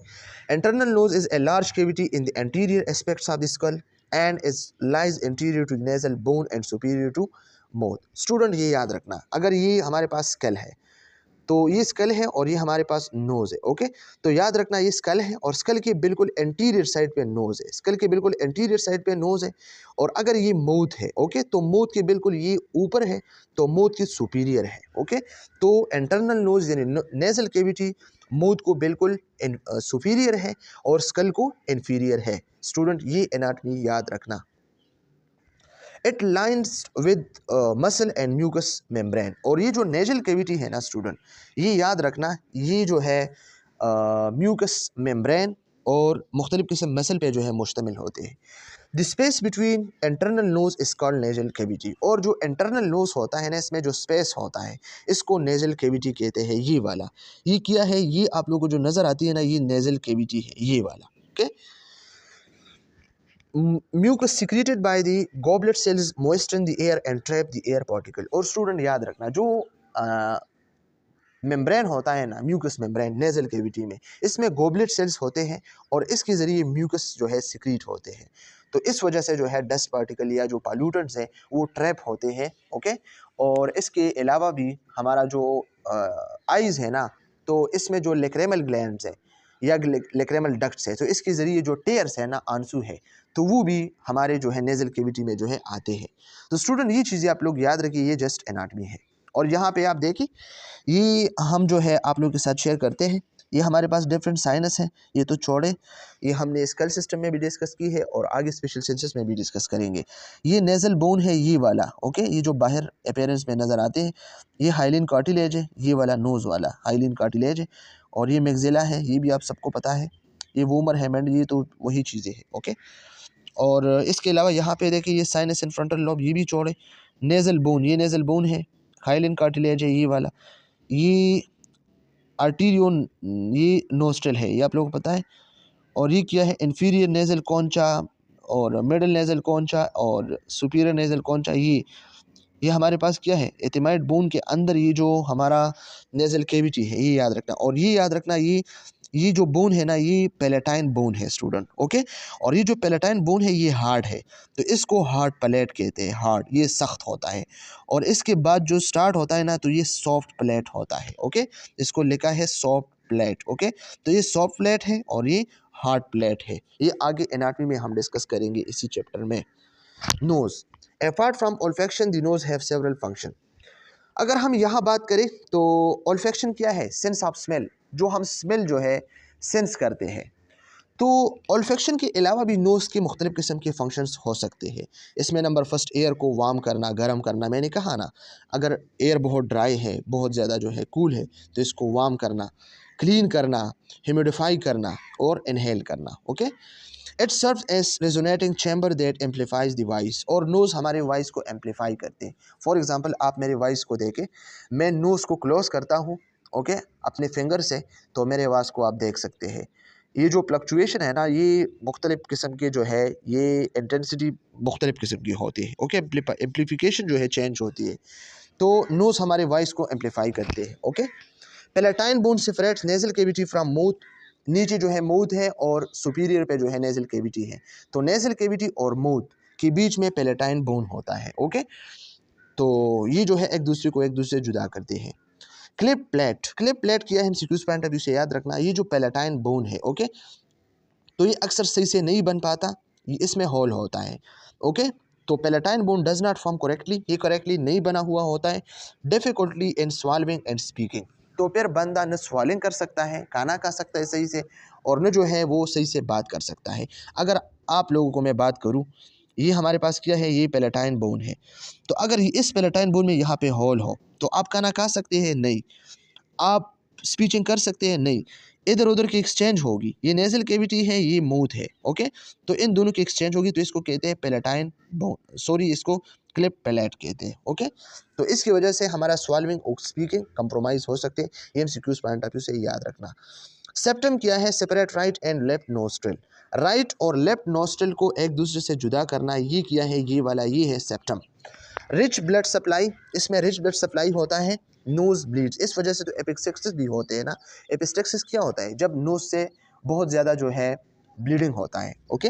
Internal nose is a large cavity in the anterior aspects of the skull and is lies interior to nasal bone and superior to mouth. Student, ये याद रखना, अगर ये हमारे पास स्कल है, तो ये स्कल है और ये हमारे पास नोज है। ओके, तो याद रखना ये स्कल है और स्कल के बिल्कुल एंटीरियर साइड पे नोज है। स्कल के बिल्कुल एंटीरियर साइड पे नोज है। और अगर ये माउथ है, ओके, तो माउथ के बिल्कुल ये ऊपर है, तो माउथ के सुपीरियर है। ओके, तो इंटरनल नोज यानी नेजल कैविटी माउथ को बिल्कुल सुपीरियर है और स्कल को इन्फीरियर है। स्टूडेंट, ये एनाटॉमी याद रखना। It lines with muscle and mucus membrane. और ये जो नेजल कैविटी है ना स्टूडेंट, ये याद रखना, ये जो है म्यूकस मेम्ब्रेन और मुख्तलिफ किस्म मसल पे जो है मुश्तमिल होते हैं। The space between internal nose is called nasal cavity. और जो इंटरनल नोज होता है ना, इसमें जो स्पेस होता है, इसको नेजल कैविटी कहते हैं। ये वाला, ये क्या है, ये आप लोगों को जो नज़र आती है ना, ये नेजल कैविटी है, ये वाला। Okay, mucus secreted by the goblet cells moisten the air and trap the air particle। और स्टूडेंट याद रखना, जो मेम्ब्रेन होता है ना, म्यूकस मेम्ब्रेन नेजल कैविटी में, इसमें गोबलेट सेल्स होते हैं और इसके ज़रिए म्यूकस जो है सिक्रीट होते हैं। तो इस वजह से जो है डस्ट पार्टिकल या जो पॉल्यूटेंट्स हैं वो ट्रैप होते हैं। ओके, और इसके अलावा भी हमारा जो आइज़ है ना, तो इसमें जो लेक्रेमल ग्लैंड्स है या लेक्रेमल डक्ट्स है, तो इसके ज़रिए जो टेयर्स है ना, आंसू है, तो वो भी हमारे जो है नेज़ल कैविटी में जो है आते हैं। तो स्टूडेंट ये चीज़ें आप लोग याद रखिए, ये जस्ट एनाटमी है। और यहाँ पे आप देखिए, ये हम जो है आप लोगों के साथ शेयर करते हैं। ये हमारे पास डिफरेंट साइनस हैं, ये तो चौड़े, ये हमने स्कल सिस्टम में भी डिस्कस की है और आगे स्पेशल सेंसस में भी डिस्कस करेंगे। ये नेज़ल बोन है ये वाला, ओके, ये जो बाहर अपीयरेंस में नज़र आते हैं, ये हाइलिन कार्टिलेज है, ये वाला नोज़ वाला हाइलिन कार्टिलेज है, और ये मैक्सिला है, ये भी आप सबको पता है, ये वोमर हेमेंड, ये तो वही चीज़ें हैं, ओके। और इसके अलावा यहाँ पे देखिए, ये साइनस इन फ्रंटल लोब, ये भी चौड़े। नेज़ल बोन, ये नेज़ल बोन है, हाइलिन कार्टिलेज है ये वाला, ये आर्टीरियोन, ये नोस्ट्रल है, ये आप लोगों को पता है। और ये क्या है, इन्फीरियर नेज़ल कॉन्चा और मिडल नेज़ल कॉन्चा और सुपीरियर नेज़ल कॉन्चा, ये हमारे पास क्या है, एथिमाइड बोन के अंदर ये जो हमारा नेज़ल कैविटी है, ये याद रखना। और ये याद रखना, ये जो बोन है ना, ये पैलेटाइन बोन है स्टूडेंट, ओके। और ये जो पैलेटाइन बोन है ये हार्ड है, तो इसको हार्ड प्लेट कहते हैं, हार्ड, ये सख्त होता है। और इसके बाद जो स्टार्ट होता है ना, तो ये सॉफ्ट प्लेट होता है, ओके। इसको लिखा है सॉफ्ट प्लेट, ओके। तो ये सॉफ्ट प्लेट है और ये हार्ड प्लेट है। ये आगे एनाटॉमी में हम डिस्कस करेंगे इसी चैप्टर में। Nose, apart from olfaction the nose have several function. अगर हम यहाँ बात करें तो ओल्फैक्शन क्या है, सेंस ऑफ स्मेल, जो हम स्मेल जो है सेंस करते हैं। तो ओल्फैक्शन के अलावा भी नोज़ के मुख्तलिफ़ किस्म के फंक्शंस हो सकते हैं। इसमें नंबर फर्स्ट, एयर को वार्म करना, गर्म करना। मैंने कहा ना, अगर एयर बहुत ड्राई है, बहुत ज़्यादा जो है कूल है, तो इसको वार्म करना, क्लीन करना, ह्यूमिडिफाई करना और इनहेल करना, okay. It serves as resonating chamber that amplifies the voice, और नोज़ हमारे वॉइस को एम्पलीफाई करते हैं। फॉर एग्जांपल, आप मेरे वॉइस को देखें, मैं नोज़ को क्लोज करता हूँ, ओके, अपने फिंगर से, तो मेरे आवाज़ को आप देख सकते हैं। ये जो फ्लक्चुएशन है ना, ये मुख्तलिफ़ किस्म के जो है, ये इंटेंसिटी मुख्तलिफ़ किस्म की होती है, ओके। एम्पलीफिकेशन जो है चेंज होती है, तो नोज़ हमारे वॉइस को एम्पलीफाई करते हैं, okay. Palatine bone separates nasal cavity from mouth, नीचे जो है माउथ है और सुपीरियर पे जो है नेज़ल कैविटी है, तो नेज़ल कैविटी और माउथ के बीच में पैलेटाइन बोन होता है, ओके। तो ये जो है एक दूसरे को एक दूसरे से जुदा करते हैं। क्लिप प्लेट, क्लिप प्लेट किया है एमसीक्यूज पॉइंट ऑफ व्यू से याद रखना, ये जो पैलेटाइन बोन है, ओके, तो ये अक्सर सही से नहीं बन पाता, ये इसमें होल होता है, ओके। तो palatine bone does not form correctly, ये करेक्टली नहीं बना हुआ होता है। डिफिकल्टली इन स्वाल्विंग एंड स्पीकिंग, तो फिर बंदा न स्वालिंग कर सकता है, खाना खा सकता है सही से, और न जो है वो सही से बात कर सकता है। अगर आप लोगों को मैं बात करूं, ये हमारे पास क्या है, ये पैलेटाइन बोन है, तो अगर इस पैलेटाइन बोन में यहाँ पे होल हो, तो आप खाना खा सकते हैं नहीं, आप स्पीचिंग कर सकते हैं नहीं, इधर उधर की एक्सचेंज होगी। ये नेज़ल कैविटी है, ये माउथ है, ओके, तो इन दोनों की एक्सचेंज होगी, तो इसको कहते हैं पैलेटाइन बोन, सॉरी, इसको क्लिप पैलेट कहते हैं, ओके। तो इसकी वजह से हमारा स्वाल्विंग और स्पीकिंग कंप्रोमाइज़ हो सकते हैं, ये एमसीक्यूज पॉइंट ऑफ व्यू से याद रखना। सेप्टम क्या है, separate right and left nostril, right और लेफ्ट नोस्ट्रिल को एक दूसरे से जुदा करना, ये किया है, ये वाला, ये है सेप्टम। रिच ब्लड सप्लाई, इसमें रिच ब्लड सप्लाई होता है, नोज ब्लीड्स, इस वजह से तो एपिस्टेक्सिस भी होते हैं ना। एपिस्टेक्सिस क्या होता है, जब नोज से बहुत ज़्यादा जो है ब्लीडिंग होता है, ओके।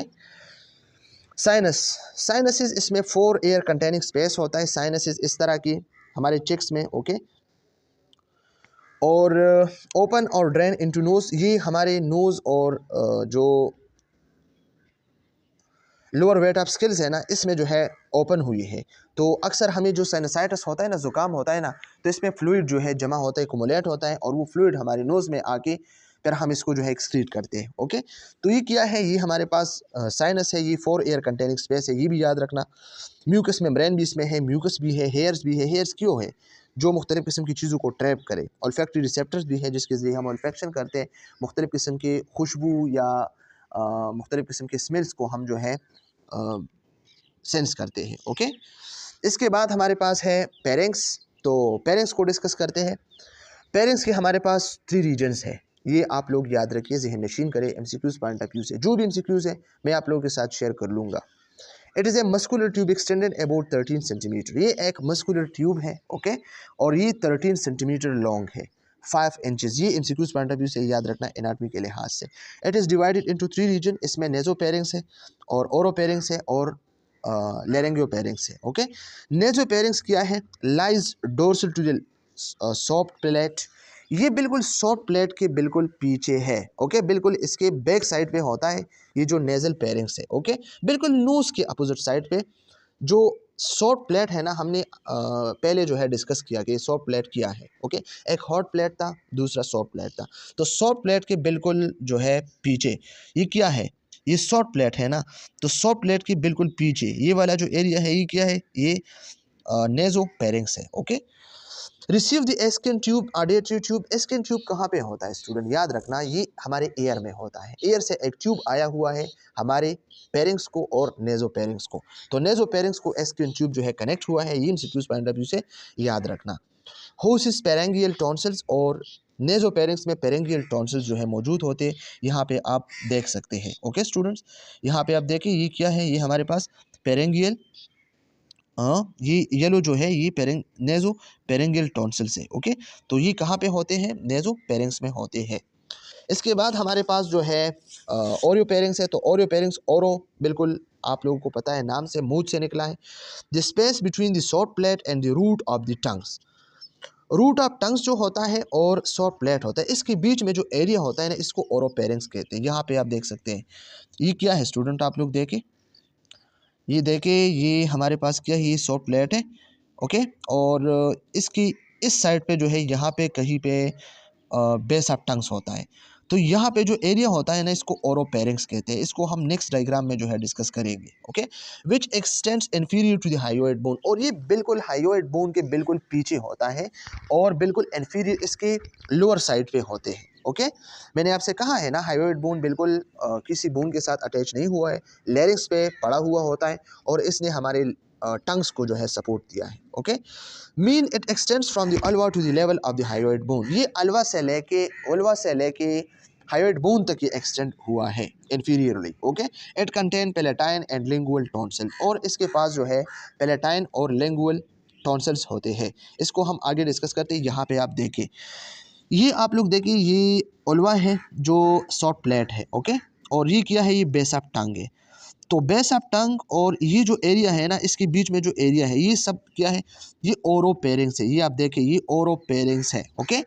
साइनस, साइनसिस, इसमें 4 एयर कंटेनिंग स्पेस होता है, साइनसिस इस तरह की हमारे चेक्स में, ओके। और ओपन और ड्रेन इनटू नोज, ये हमारे नोज और जो लोअर वेट ऑफ स्किल्स है ना, इसमें जो है ओपन हुई है। तो अक्सर हमें जो साइनसाइटिस होता है ना, ज़ुकाम होता है ना, तो इसमें फ्लूइड जो है जमा होता है, कुमुलेट होता है, और वो फ्लूइड हमारे नोज़ में आके फिर हम इसको जो है एक्सक्रीट करते हैं, ओके। तो ये क्या है, ये हमारे पास साइनस है, ये 4 एयर कंटेनिंग स्पेस है, ये भी याद रखना। म्यूकस मेम्ब्रेन भी इसमें है, म्यूकस भी है, हेयर्स भी है। हेयर्स क्यों है, जो मुख्तलिफ़ किस्म की चीज़ों को ट्रैप करे। ऑल्फैक्टरी रिसेप्टर्स भी है, जिसके ज़रिए हम ऑल्फैक्शन करते हैं, मुख्तलिफ़ किस्म के खुशबू या मुख्तलिफ़ किस्म के स्मेल्स को हम जो है सेंस करते हैं, ओके। इसके बाद हमारे पास है पेरिंग्स, तो पेरिंग्स को डिस्कस करते हैं। पेरिंग्स के हमारे पास 3 रीजन्स हैं, ये आप लोग याद रखिए, ज़हन नशीन करें एमसीक्यूज़ पॉइंट ऑफ व्यू से। जो भी एमसीक्यूज़ है मैं आप लोगों के साथ शेयर कर लूँगा। It is a muscular tube extended about 13 centimetre, ये एक मस्कुलर ट्यूब है, ओके, और ये 13 सेंटीमीटर लॉन्ग है, 5 इंचेस। ये एमसीक्यूज़ पॉइंट ऑफ व्यू से याद रखना एनाटॉमी के लिहाज से। It is divided into 3 region, इसमें नेज़ोपेरिंग्स है और ओरोपेरिंग्स है और लेरेंगियोपेरिंग्स है। ओके, नेजोपेरिंग्स क्या है? Lies dorsal to the soft palate, ये बिल्कुल सॉफ्ट प्लेट के बिल्कुल पीछे है। ओके, बिल्कुल इसके बैक साइड पे होता है ये जो नेजल पेरिंग्स है। ओके, बिल्कुल नोज के अपोजिट साइड पे जो सॉफ्ट प्लेट है ना, हमने पहले जो है डिस्कस किया कि सॉफ्ट प्लेट क्या है। ओके, एक हॉट प्लेट था, दूसरा सॉफ्ट प्लेट था। तो सॉफ्ट प्लेट के बिल्कुल जो है पीछे ये क्या है? ये सॉफ्ट प्लेट है ना, तो सॉफ्ट प्लेट के बिल्कुल पीछे ये वाला जो एरिया है ये क्या है? ये नेजो पेरिंग्स है। Okay, receive the eustachian tube auditory tube. Eustachian tube कहाँ पे होता है स्टूडेंट? याद रखना, ये हमारे एयर में होता है। एयर से एक ट्यूब आया हुआ है हमारे पेरिंग्स को और नेजो पेरिंग्स को। तो नेजो पेरिंग्स को एस्किन ट्यूब जो है कनेक्ट हुआ है, ये एमसीक्यूज पॉइंट ऑफ व्यू से याद रखना। होसिस पेरेंगियल टॉन्सिल्स, और नेजो पेरिंग्स में पेरेंगियल टॉन्सिल्स जो है मौजूद होते हैं, यहाँ पे आप देख सकते हैं। ओके स्टूडेंट्स, यहाँ पे आप देखें ये क्या है? ये हमारे पास पेरेंगियल, ये येलो जो है ये नेजो पेरेंगियल टॉन्सिल्स है। ओके, तो ये कहाँ पे होते हैं? नेजो पेरिंग्स में होते हैं। इसके बाद हमारे पास जो है ओरियो पेरिंग्स है। तो ओरियो पेरिंग्स, ओरो बिल्कुल आप लोगों को पता है, नाम से, मुंह से निकला है। The space between the soft palate and the root of the tongues, root of tongues जो होता है और सॉफ्ट प्लेट होता है, इसके बीच में जो एरिया होता है ना, इसको ओरोपेरिंग्स कहते हैं। यहाँ पे आप देख सकते हैं ये क्या है स्टूडेंट, आप लोग देखें, ये देखिए ये हमारे पास क्या है? ये सॉफ्ट प्लेट है। ओके, और इसकी इस साइड पे जो है यहाँ पे कहीं पे बेस ऑफ टंग्स होता है। तो यहाँ पे जो एरिया होता है ना, इसको ओरोपेरिंग्स कहते हैं। इसको हम नेक्स्ट डायग्राम में जो है डिस्कस करेंगे। Okay, which extends inferior to the hyoid bone, और ये बिल्कुल हायोइड बोन के बिल्कुल पीछे होता है और बिल्कुल इन्फीरियर इसके लोअर साइड पे होते हैं। ओके, मैंने आपसे कहा है ना, हायोइड बोन बिल्कुल किसी बोन के साथ अटैच नहीं हुआ है, लैरिंक्स पे पड़ा हुआ होता है और इसने हमारे टंग्स को जो है सपोर्ट दिया है। Okay, mean it extends from the uvula to the level of the hyoid bone, ये अल्वा से लेके हायोइड बोन तक ये एक्सटेंड हुआ है inferiorly. Okay, it contain palatine and lingual tonsil, और इसके पास जो है पेलेटाइन और लिंगुअल टॉन्सिल्स होते हैं। इसको हम आगे डिस्कस करते हैं। यहाँ पे आप देखें, ये आप लोग देखिए, ये ओल्वा है जो सॉफ्ट प्लेट है। ओके, और ये क्या है? ये बेस ऑफ टंग है। तो बेस ऑफ टंग और ये जो एरिया है ना, इसके बीच में जो एरिया है, ये सब क्या है? ये ओरोपेरिंग्स है। ये आप देखें, ये ओरोपेरिंग्स है। ओके,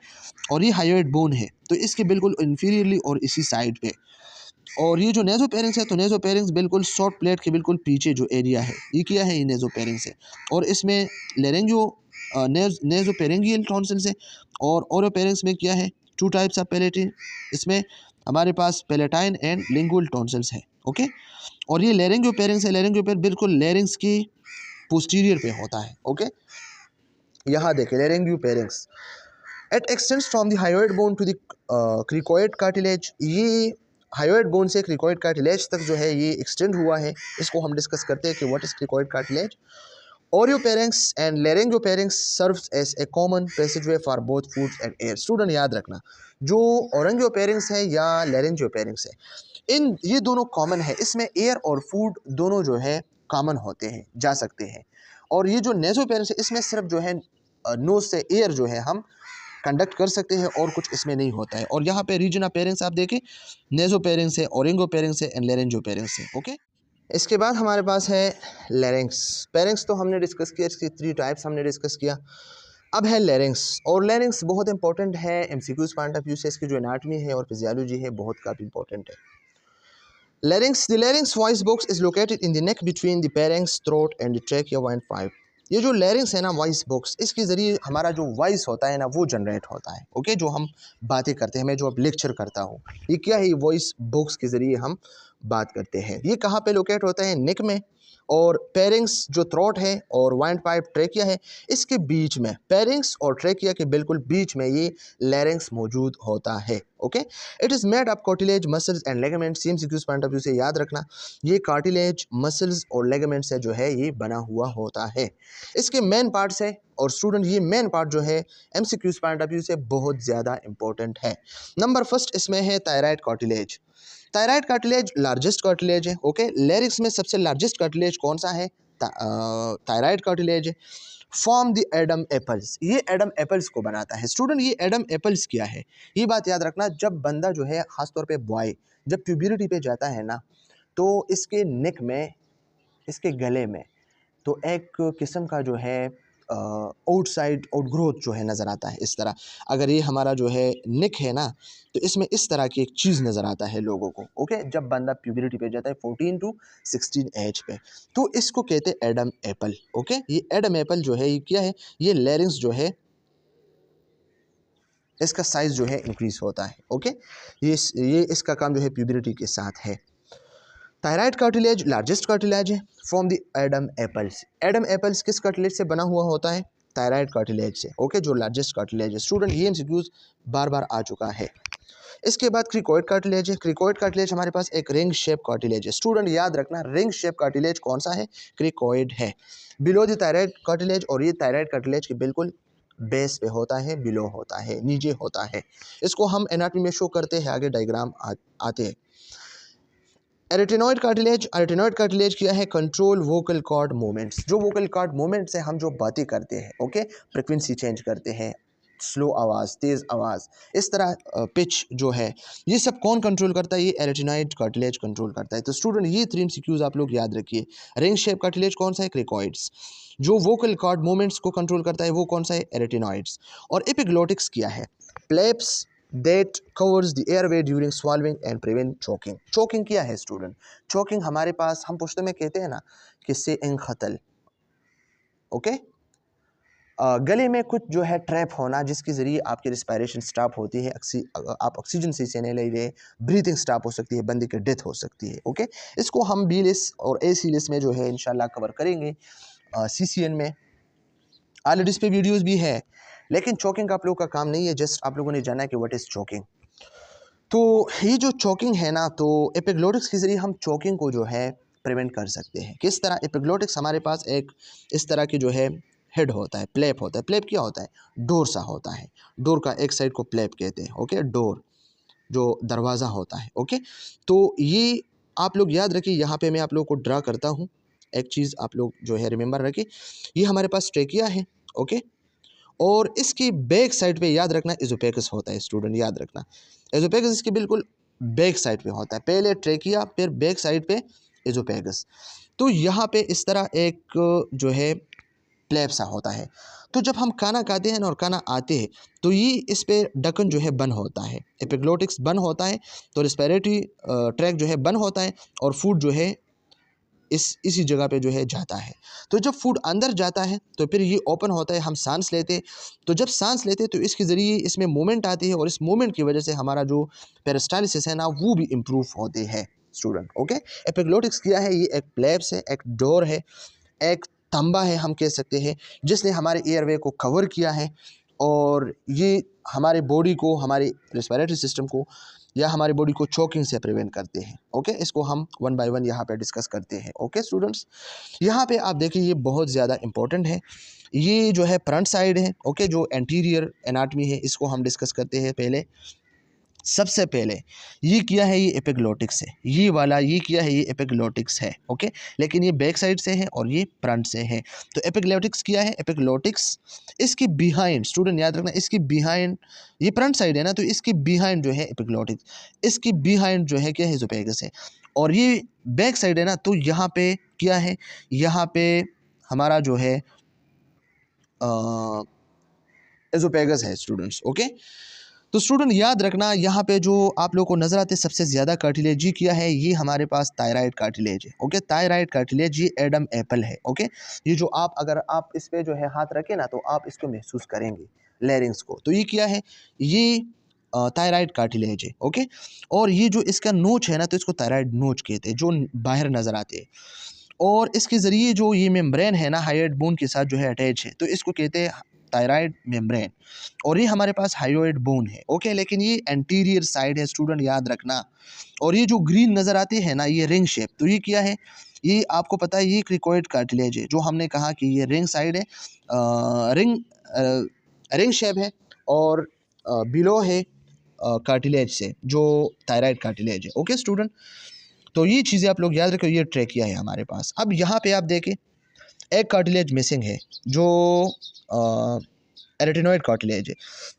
और ये हायोइड बोन है, तो इसके बिल्कुल इंफीरियरली और इसी साइड पे। और ये जो नेजोपेरिंग्स है, तो नेजोपेरिंग्स बिल्कुल सॉफ्ट प्लेट के बिल्कुल पीछे जो एरिया है, ये क्या है? ये नेजोपेरिंग्स है। और इसमें लेरेंगियो नेजोपेरिंगियल टॉन्सिल्स है। और ओरोपेरिंग्स में क्या है? टू टाइप्स ऑफ पेलेटिन, इसमें हमारे पास पेलेटाइन एंड लिंगुअल टॉन्सिल्स है। ओके, और ये लेरेंगियोपेरिंग्स है। लेरेंगियोपेरिंग्स बिल्कुल लेरिंग्स की पोस्टीरियर पे होता है। ओके, यहाँ देखें laryngopharynx, it extends from the hyoid bone to the cricoid cartilage, ये हायोइड बोन से क्रिकोइड कार्टिलेज तक जो है ये एक्सटेंड हुआ है। इसको हम डिस्कस करते हैं कि what is cricoid cartilage. Oropharynx and laryngopharynx serves as a common passageway for both food and air. Student याद रखना, जो ओरेंगियोपेरिंग्स है या लेरेंगियोपेरिंग्स है, इन ये दोनों कॉमन है। इसमें एयर और फूड दोनों जो है कॉमन होते हैं, जा सकते हैं। और ये जो नेजोपेरिंग्स है, इसमें सिर्फ जो है नोज से एयर जो है हम कंडक्ट कर सकते हैं और कुछ इसमें नहीं होता है। और यहाँ पे रीजन ऑफ पेरिंग्स आप देखें, नेजोपेरिंग्स है, ओरिंगोपेरिंग्स है एंड लेरेंजियोपेरिंग्स है। ओके, इसके बाद हमारे पास है लेरिंग्स। पेरिंग्स तो हमने डिस्कस किया, इसकी 3 टाइप्स हमने डिस्कस किया। अब है लेरिंग्स, और लेरिंग्स बहुत इंपॉर्टेंट है एमसीक्यूज पॉइंट ऑफ व्यू से। इसकी जो एनाटॉमी है और फिजियोलॉजी है बहुत काफ़ी इंपॉर्टेंट है। Larynx, the larynx voice box is located in the neck between the pharynx throat and the trachea windpipe. ये जो लेरिंग्स है ना, वॉइस बॉक्स, इसके ज़रिए हमारा जो वॉइस होता है ना, वो जनरेट होता है। ओके, जो हम बातें करते हैं, मैं जो अब लेक्चर करता हूँ, ये क्या है? ये वॉइस बॉक्स के ज़रिए हम बात करते हैं। ये कहाँ पे लोकेट होता है? नेक में। और पेरिंग्स जो थ्रोट है और वाइंड पाइप ट्रेकिया है, इसके बीच में, पेरिंग्स और ट्रेकिया के बिल्कुल बीच में ये लेरिंग्स मौजूद होता है। Okay, it is made of cartilage, muscles and ligaments. MCQs point of view से याद रखना, ये कार्टिलेज, मसल्स और लेगामेंट से जो है ये बना हुआ होता है। इसके मेन पार्ट्स है, और स्टूडेंट ये मेन पार्ट जो है एमसीक्यूज पॉइंट ऑफ व्यू से बहुत ज़्यादा इंपॉर्टेंट है। नंबर फर्स्ट इसमें है thyroid cartilage. Thyroid cartilage largest cartilage है। ओके, लेरिक्स में सबसे लार्जेस्ट कार्टिलेज कौन सा है? थायराइड कार्टिलेज है। फॉर्म द एडम एपल्स, ये एडम एपल्स को बनाता है। स्टूडेंट ये एडम एपल्स क्या है? ये बात याद रखना, जब बंदा जो है खासतौर पे बॉय जब प्यूबरिटी पे जाता है ना, तो इसके नेक में इसके गले में तो एक किस्म का जो है आउटसाइड आउटग्रोथ जो है नज़र आता है इस तरह। अगर ये हमारा जो है नेक है ना, तो इसमें इस तरह की एक चीज़ नज़र आता है लोगों को। ओके, जब बंदा प्यूबरिटी पे जाता है 14 टू 16 एज पे, तो इसको कहते हैं एडम एप्पल। ओके, ये एडम एप्पल जो है ये क्या है, ये लेरिंग्स जो है इसका साइज़ जो है इंक्रीज़ होता है। ओके, ये इसका काम जो है प्यूबरिटी के साथ है। थायराइड कार्टिलेज लार्जेस्ट कार्टिलेज है from the Adam apples. Adam apples किस कार्टिलेज से बना हुआ होता है? थायराइड कार्टिलेज से। ओके, जो लार्जेस्ट कार्टिलेज है। स्टूडेंट ये एमसीक्यूज बार बार आ चुका है। इसके बाद क्रिकोइड कार्टिलेज है। क्रिकोइड कार्टिलेज हमारे पास एक रिंग शेप कार्टिलेज है। स्टूडेंट याद रखना, रिंग शेप कार्टिलेज कौन सा है? क्रिकोइड है। बिलो द थायराइड कार्टिलेज, और ये थायराइड कार्टिलेज के बिल्कुल बेस पे होता है, बिलो होता है, नीचे होता है। इसको हम एनाटॉमी में शो करते हैं, आगे डायग्राम आते हैं। एरेटिनॉइड कार्टिलेज, एरेटिनॉइड कार्टिलेज क्या है? Control vocal cord movements. जो वोकल कॉर्ड मूवमेंट्स है, हम जो बातें करते हैं, ओके, फ्रिक्वेंसी चेंज करते हैं, स्लो आवाज़, तेज़ आवाज़, इस तरह पिच जो है, ये सब कौन कंट्रोल करता है? ये एरेटिनॉइड कार्टिलेज कंट्रोल करता है। तो स्टूडेंट ये 3 एमसीक्यूज आप लोग याद रखिए। रिंग शेप कार्टिलेज कौन सा है? क्रिकोइड्स। जो वोकल कॉर्ड मूवमेंट्स को कंट्रोल करता है वो कौन सा है? एरेटिनॉइड्स। और एपिग्लोटिक्स क्या है? प्लेप्स that covers the airway during swallowing and prevent choking। choking क्या है स्टूडेंट? choking हमारे पास हम पुश्तो में कहते हैं ना कि से खतल। ओके, गले में कुछ जो है ट्रैप होना, जिसके ज़रिए आपकी रिस्पायरेशन स्टॉप होती है, आप ऑक्सीजन से नहीं ले रहे, ब्रीथिंग स्टॉप हो सकती है, बंदे की डेथ हो सकती है। ओके, इसको हम बी लिस्ट और ए सी लिस्ट में जो है इंशाल्लाह कवर करेंगे CCN में। ऑलरेडी इस पे वीडियोज़ भी है, लेकिन चोकिंग आप लोग का काम नहीं है, जस्ट आप लोगों ने जाना है कि व्हाट इज़ चोकिंग। तो ये जो चोकिंग है ना, तो एपिग्लोटिक्स के ज़रिए हम चोकिंग को जो है प्रिवेंट कर सकते हैं। किस तरह? एपिग्लोटिक्स हमारे पास एक इस तरह की जो है हेड होता है, प्लेप होता है। प्लेप क्या होता है? डोर सा होता है। डोर का एक साइड को प्लेप कहते हैं। ओके, डोर जो दरवाज़ा होता है। ओके, तो ये आप लोग याद रखिए। यहाँ पे मैं आप लोग को ड्रा करता हूँ, एक चीज़ आप लोग जो है रिमेंबर रखिए। ये हमारे पास ट्रेकिया है। ओके, और इसकी बैक साइड पे याद रखना एज़ोफेगस होता है। स्टूडेंट याद रखना, एज़ोफेगस इसके बिल्कुल बैक साइड पे होता है। पहले ट्रेकिया, फिर बैक साइड पे एज़ोफेगस। तो यहाँ पे इस तरह एक जो है प्लेप सा होता है। तो जब हम खाना खाते हैं ना और खाना आते हैं, तो ये इस पे ढक्कन जो है बंद होता है, एपिग्लोटिक्स बंद होता है, तो रेस्पिरेटरी ट्रैक जो है बंद होता है, और फूड जो है इसी जगह पे जो है जाता है। तो जब फूड अंदर जाता है तो फिर ये ओपन होता है, हम सांस लेते हैं। तो जब सांस लेते हैं तो इसके ज़रिए इसमें मूवमेंट आती है, और इस मूवमेंट की वजह से हमारा जो पेरिस्टालिसिस है ना, वो भी इम्प्रूव होते हैं स्टूडेंट। ओके, एपिग्लोटिक्स क्या है? ये एक प्लेप्स है, एक डोर है, एक तंबा है, हम कह सकते हैं, जिसने हमारे एयरवे को कवर किया है, और ये हमारे बॉडी को, हमारे रेस्पिरेटरी सिस्टम को, या हमारी बॉडी को चोकिंग से प्रिवेंट करते हैं। ओके, इसको हम वन बाय वन यहाँ पे डिस्कस करते हैं। ओके स्टूडेंट्स, यहाँ पे आप देखिए ये बहुत ज़्यादा इंपॉर्टेंट है। ये जो है फ्रंट साइड है। ओके, जो एंटीरियर एनाटमी है, इसको हम डिस्कस करते हैं। पहले सबसे पहले ये किया है, ये एपिग्लोटिक्स है, ये वाला ये किया है, ये एपिग्लोटिक्स है। ओके, लेकिन ये बैक साइड से है और ये फ्रंट से है। तो एपिग्लोटिक्स किया है, एपिग्लोटिक्स इसके बिहाइंड, स्टूडेंट याद रखना, इसके बिहाइंड, ये फ्रंट साइड है ना, तो इसके बिहाइंड जो है एपिग्लोटिक्स, इसके बिहाइंड जो है क्या है? एज़ोफेगस है। और ये बैक साइड है ना, तो यहाँ पे क्या है? यहाँ पे हमारा जो है एज़ोफेगस है स्टूडेंट्स। ओके, तो स्टूडेंट याद रखना, यहाँ पे जो आप लोगों को नजर आते सबसे ज़्यादा कार्टिलेज ये किया है, ये हमारे पास थायराइड कार्टिलेज है। ओके, थायराइड कार्टिलेज ये एडम एप्पल है। ओके, ये जो आप अगर आप इस पे जो है हाथ रखें ना, तो आप इसको महसूस करेंगे, लेरिंग्स को। तो ये क्या है? ये थायराइड कार्टिलेज है। ओके, और ये जो इसका नोच है ना, तो इसको थायराइड नोच कहते हैं, जो बाहर नज़र आते हैं। और इसके ज़रिए जो ये मेम्ब्रेन है ना, हायोइड बोन के साथ जो है अटैच है, तो इसको कहते हैं थायराइड मेम्ब्रेन। और ये हमारे पास हायोइड बोन है। ओके, लेकिन ये एंटीरियर साइड है स्टूडेंट, याद रखना। और ये जो ग्रीन नज़र आते हैं ना, ये रिंग शेप, तो ये क्या है? ये आपको पता है, ये क्रिकोइड कार्टिलेज है, जो हमने कहा कि ये रिंग साइड है, रिंग शेप है, और बिलो है कार्टिलेज से, जो थायराइड कार्टिलेज है। ओके स्टूडेंट, तो ये चीज़ें आप लोग याद रखो, ये ट्रेकिया है हमारे पास। अब यहाँ पे आप देखें, एक कार्टिलेज मिसिंग है, जो एरेटिनॉइड कार्टिलेज है।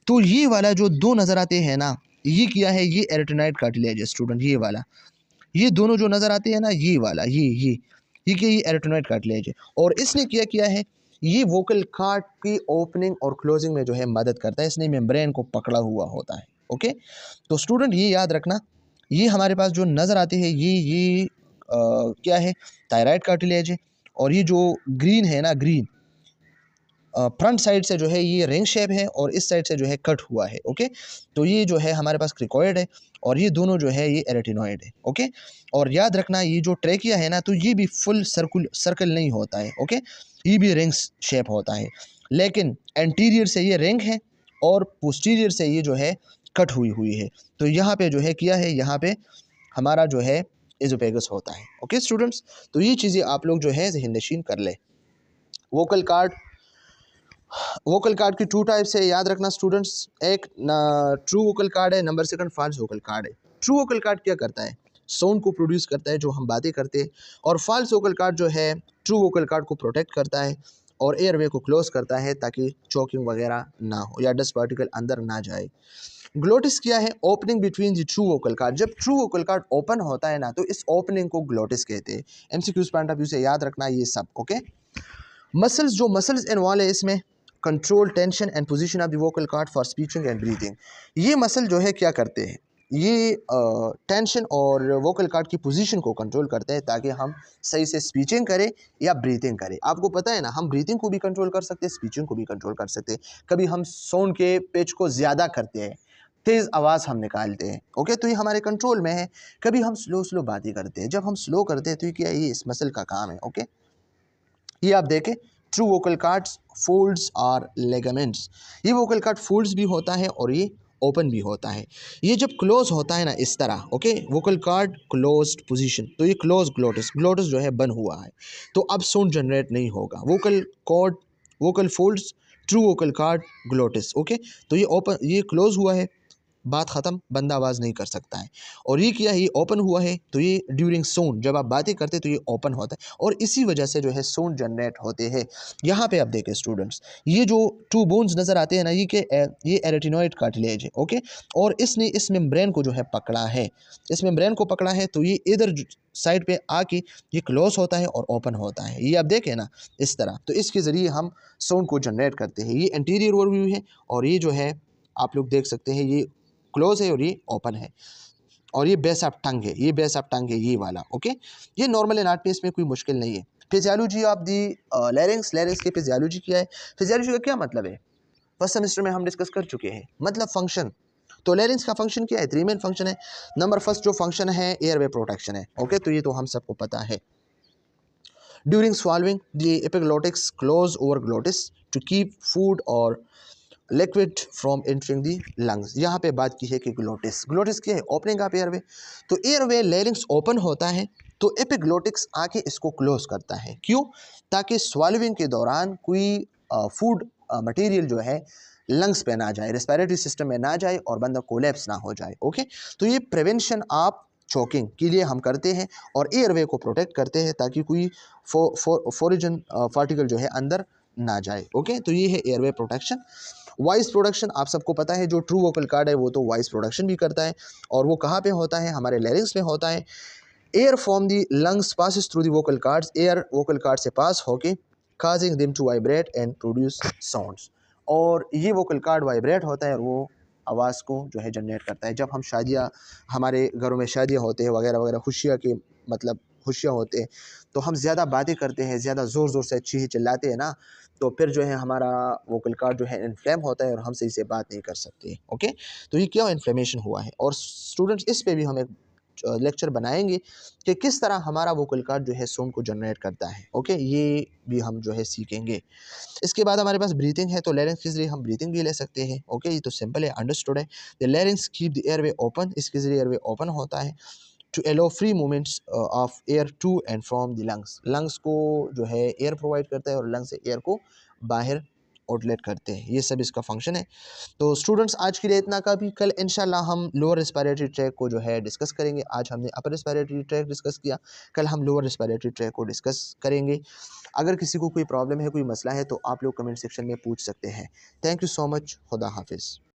तो ये वाला जो दो नज़र आते हैं ना, ये क्या है? ये एरेटिनॉइड कार्टिलेज है स्टूडेंट, ये वाला, ये दोनों जो नज़र आते हैं ना, ये वाला, ये एरेटिनॉइड कार्टिलेज है, और इसने किया है, ये वोकल कॉर्ड की ओपनिंग और क्लोजिंग में जो है मदद करता है, इसने मेम्ब्रेन को पकड़ा हुआ होता है। ओके, तो स्टूडेंट ये याद रखना, ये हमारे पास जो नज़र आती है ये क्या है, थायराइड कार्टिलेज है, और ये जो ग्रीन है ना, ग्रीन फ्रंट साइड से जो है ये रिंग शेप है, और इस साइड से जो है कट हुआ है। ओके, तो ये जो है हमारे पास क्रिकॉइड है, और ये दोनों जो है ये एरेटिनॉइड है। ओके, और याद रखना ये जो ट्रेकिया है ना, तो ये भी फुल सर्कल नहीं होता है। ओके, ये भी रिंग्स शेप होता है, लेकिन एंटीरियर से ये रिंग है और पोस्टीरियर से ये जो है कट हुई है। तो यहाँ पे जो है किया है, यहाँ पे हमारा जो है एज़ोफेगस होता है। ओके स्टूडेंट्स, तो ये चीज़ें आप लोग जो है ज़हन नशीन कर ले। वोकल कार्ड की टू टाइप्स है, याद रखना स्टूडेंट्स, एक ट्रू वोकल कार्ड है, number second false vocal cord है। ट्रू वोकल कार्ड क्या करता है, साउंड को प्रोड्यूस करता है जो हम बातें करते हैं, और फॉल्स वोकल कार्ड जो है ट्रू वोकल कार्ड को प्रोटेक्ट करता है और एयरवे को क्लोज करता है ताकि चोकिंग वगैरह ना हो या डस्ट पार्टिकल अंदर ना जाए। ग्लोटिस क्या है, opening between the true vocal card. जब ट्रू वोकल कार्ड ओपन होता है ना, तो इस ओपनिंग को ग्लोटिस कहते हैं। एमसीक्यूज पॉइंट ऑफ व्यू से याद रखना ये सब। ओके, मसल्स इन्वॉल्व है इसमें, control tension and position of the vocal cord for speeching and breathing. ये मसल जो है क्या करते हैं, ये टेंशन और वोकल कॉर्ड की पोजीशन को कंट्रोल करते हैं ताकि हम सही से स्पीचिंग करें या ब्रीथिंग करें। आपको पता है ना, हम ब्रीथिंग को भी कंट्रोल कर सकते हैं, स्पीचिंग को भी कंट्रोल कर सकते हैं। कभी हम साउंड के पिच को ज़्यादा करते हैं, तेज़ आवाज़ हम निकालते हैं। ओके, तो ये हमारे कंट्रोल में है। कभी हम स्लो बातें करते हैं, जब हम स्लो करते हैं तो ये क्या, ये इस मसल का काम है। ओके, ये आप देखें, ट्रू वोकल कार्ड्स फोल्ड्स और लेगामेंट्स। ये वोकल कार्ड फोल्ड्स भी होता है और ये ओपन भी होता है। ये जब क्लोज होता है ना इस तरह, okay, vocal card closed position, तो ये क्लोज ग्लोटिस जो है बंद हुआ है, तो अब साउंड जनरेट नहीं होगा। Vocal folds, true vocal card, glottis. Okay, तो ये ओपन, ये क्लोज हुआ है, बात ख़त्म, बंदा आवाज़ नहीं कर सकता है। और ये किया है, ये ओपन हुआ है, तो ये ड्यूरिंग साउंड, जब आप बातें करते हैं तो ये ओपन होता है, और इसी वजह से जो है साउंड जनरेट होते हैं। यहाँ पे आप देखें स्टूडेंट्स, ये जो टू बोन्स नज़र आते हैं ना, ये एरेटिनॉइड कार्टिलेज है। ओके, और इसने इस मेम्ब्रेन को जो है पकड़ा है, इस मेम्ब्रेन को पकड़ा है, तो ये इधर साइड पे आके ये क्लोज होता है और ओपन होता है। ये आप देखें ना इस तरह, तो इसके ज़रिए हम साउंड को जनरेट करते हैं। ये एंटीरियर ओवरव्यू है, और ये जो है आप लोग देख सकते हैं, ये क्लोज है और ये ओपन है, और ये बेस ऑफ टंग है, ये बेस ऑफ टंग है, ये वाला। ओके, ये नॉर्मल एनाटमी, इसमें कोई मुश्किल नहीं है। फिजियोलॉजी ऑफ दी लैरिंक्स की फिजियोलॉजी क्या है, फिजियोलॉजी का क्या मतलब है, फर्स्ट सेमेस्टर में हम डिस्कस कर चुके हैं। मतलब फंक्शन, तो लैरिंक्स का फंक्शन क्या है, 3 मेन फंक्शन है। नंबर फर्स्ट जो फंक्शन है एयरवे प्रोटेक्शन है। ओके, तो ये तो हम सबको पता है। During swallowing the epiglottis close over glottis to keep food or liquid from entering the lungs. यहाँ पे बात की है कि ग्लोटिस क्या है, ओपनिंग ऑफ एयरवे। तो एयरवे लैरिंग्स ओपन होता है, तो एपिग्लोटिक्स आके इसको क्लोज करता है। क्यों, ताकि स्वालोविंग के दौरान कोई फूड मटेरियल जो है लंग्स पे ना जाए, रेस्पिरेटरी सिस्टम में ना जाए और बंदा कोलैप्स ना हो जाए। ओके, तो ये प्रिवेंशन ऑफ चोकिंग के लिए हम करते हैं, और एयरवे को प्रोटेक्ट करते हैं ताकि कोई फॉरिजन पार्टिकल जो है अंदर ना जाए। ओके, तो ये है एयरवे प्रोटेक्शन। वॉइस प्रोडक्शन आप सबको पता है, जो ट्रू वोकल कार्ड है वो तो वॉइस प्रोडक्शन भी करता है, और वो कहाँ पे होता है, हमारे लैरिंग्स में होता है। Air from the lungs passes through the vocal cords, air vocal cord से पास होके causing them to vibrate and produce sounds, और ये वोकल कार्ड वाइब्रेट होता है और वो आवाज़ को जो है जनरेट करता है। जब हम शादियाँ, हमारे घरों में शादियाँ होते हैं वगैरह वगैरह, खुशियाँ के मतलब खुशियाँ होते हैं, तो हम ज़्यादा बातें करते हैं, ज़्यादा ज़ोर से अच्छी ही चिल्लाते हैं ना, तो फिर जो है हमारा वोकल कार्ड जो है इन्फ्लेम होता है और हम सही से बात नहीं कर सकते। ओके, तो ये क्या इन्फ्लेमेशन हुआ है, और स्टूडेंट्स इस पे भी हम एक लेक्चर बनाएंगे कि किस तरह हमारा वोकल कार्ड जो है साउंड को जनरेट करता है। ओके, ये भी हम जो है सीखेंगे। इसके बाद हमारे पास ब्रीथिंग है, तो लैरिंग्स के जरिए हम ब्रीथिंग भी ले सकते हैं। ओके, ये तो सिंपल है, अंडरस्टूड है। The larynx keep the airway open, इसके जरिए एयरवे ओपन होता है to allow free movements of air to and from the lungs को जो है एयर प्रोवाइड करता है और लंग्स से एयर को बाहर आउटलेट करते हैं। ये सब इसका फंक्शन है। तो स्टूडेंट्स आज के लिए इतना काफ़ी, कल इंशाल्लाह हम लोअर रेस्पिरेटरी ट्रैक को जो है डिस्कस करेंगे। आज हमने अपर रेस्पिरेटरी ट्रैक डिस्कस किया, कल हम लोअर रेस्पिरेटरी ट्रैक को डिस्कस करेंगे। अगर किसी को कोई प्रॉब्लम है, कोई मसला है, तो आप लोग कमेंट सेक्शन में पूछ सकते हैं। थैंक यू सो मच, खुदा हाफिज़।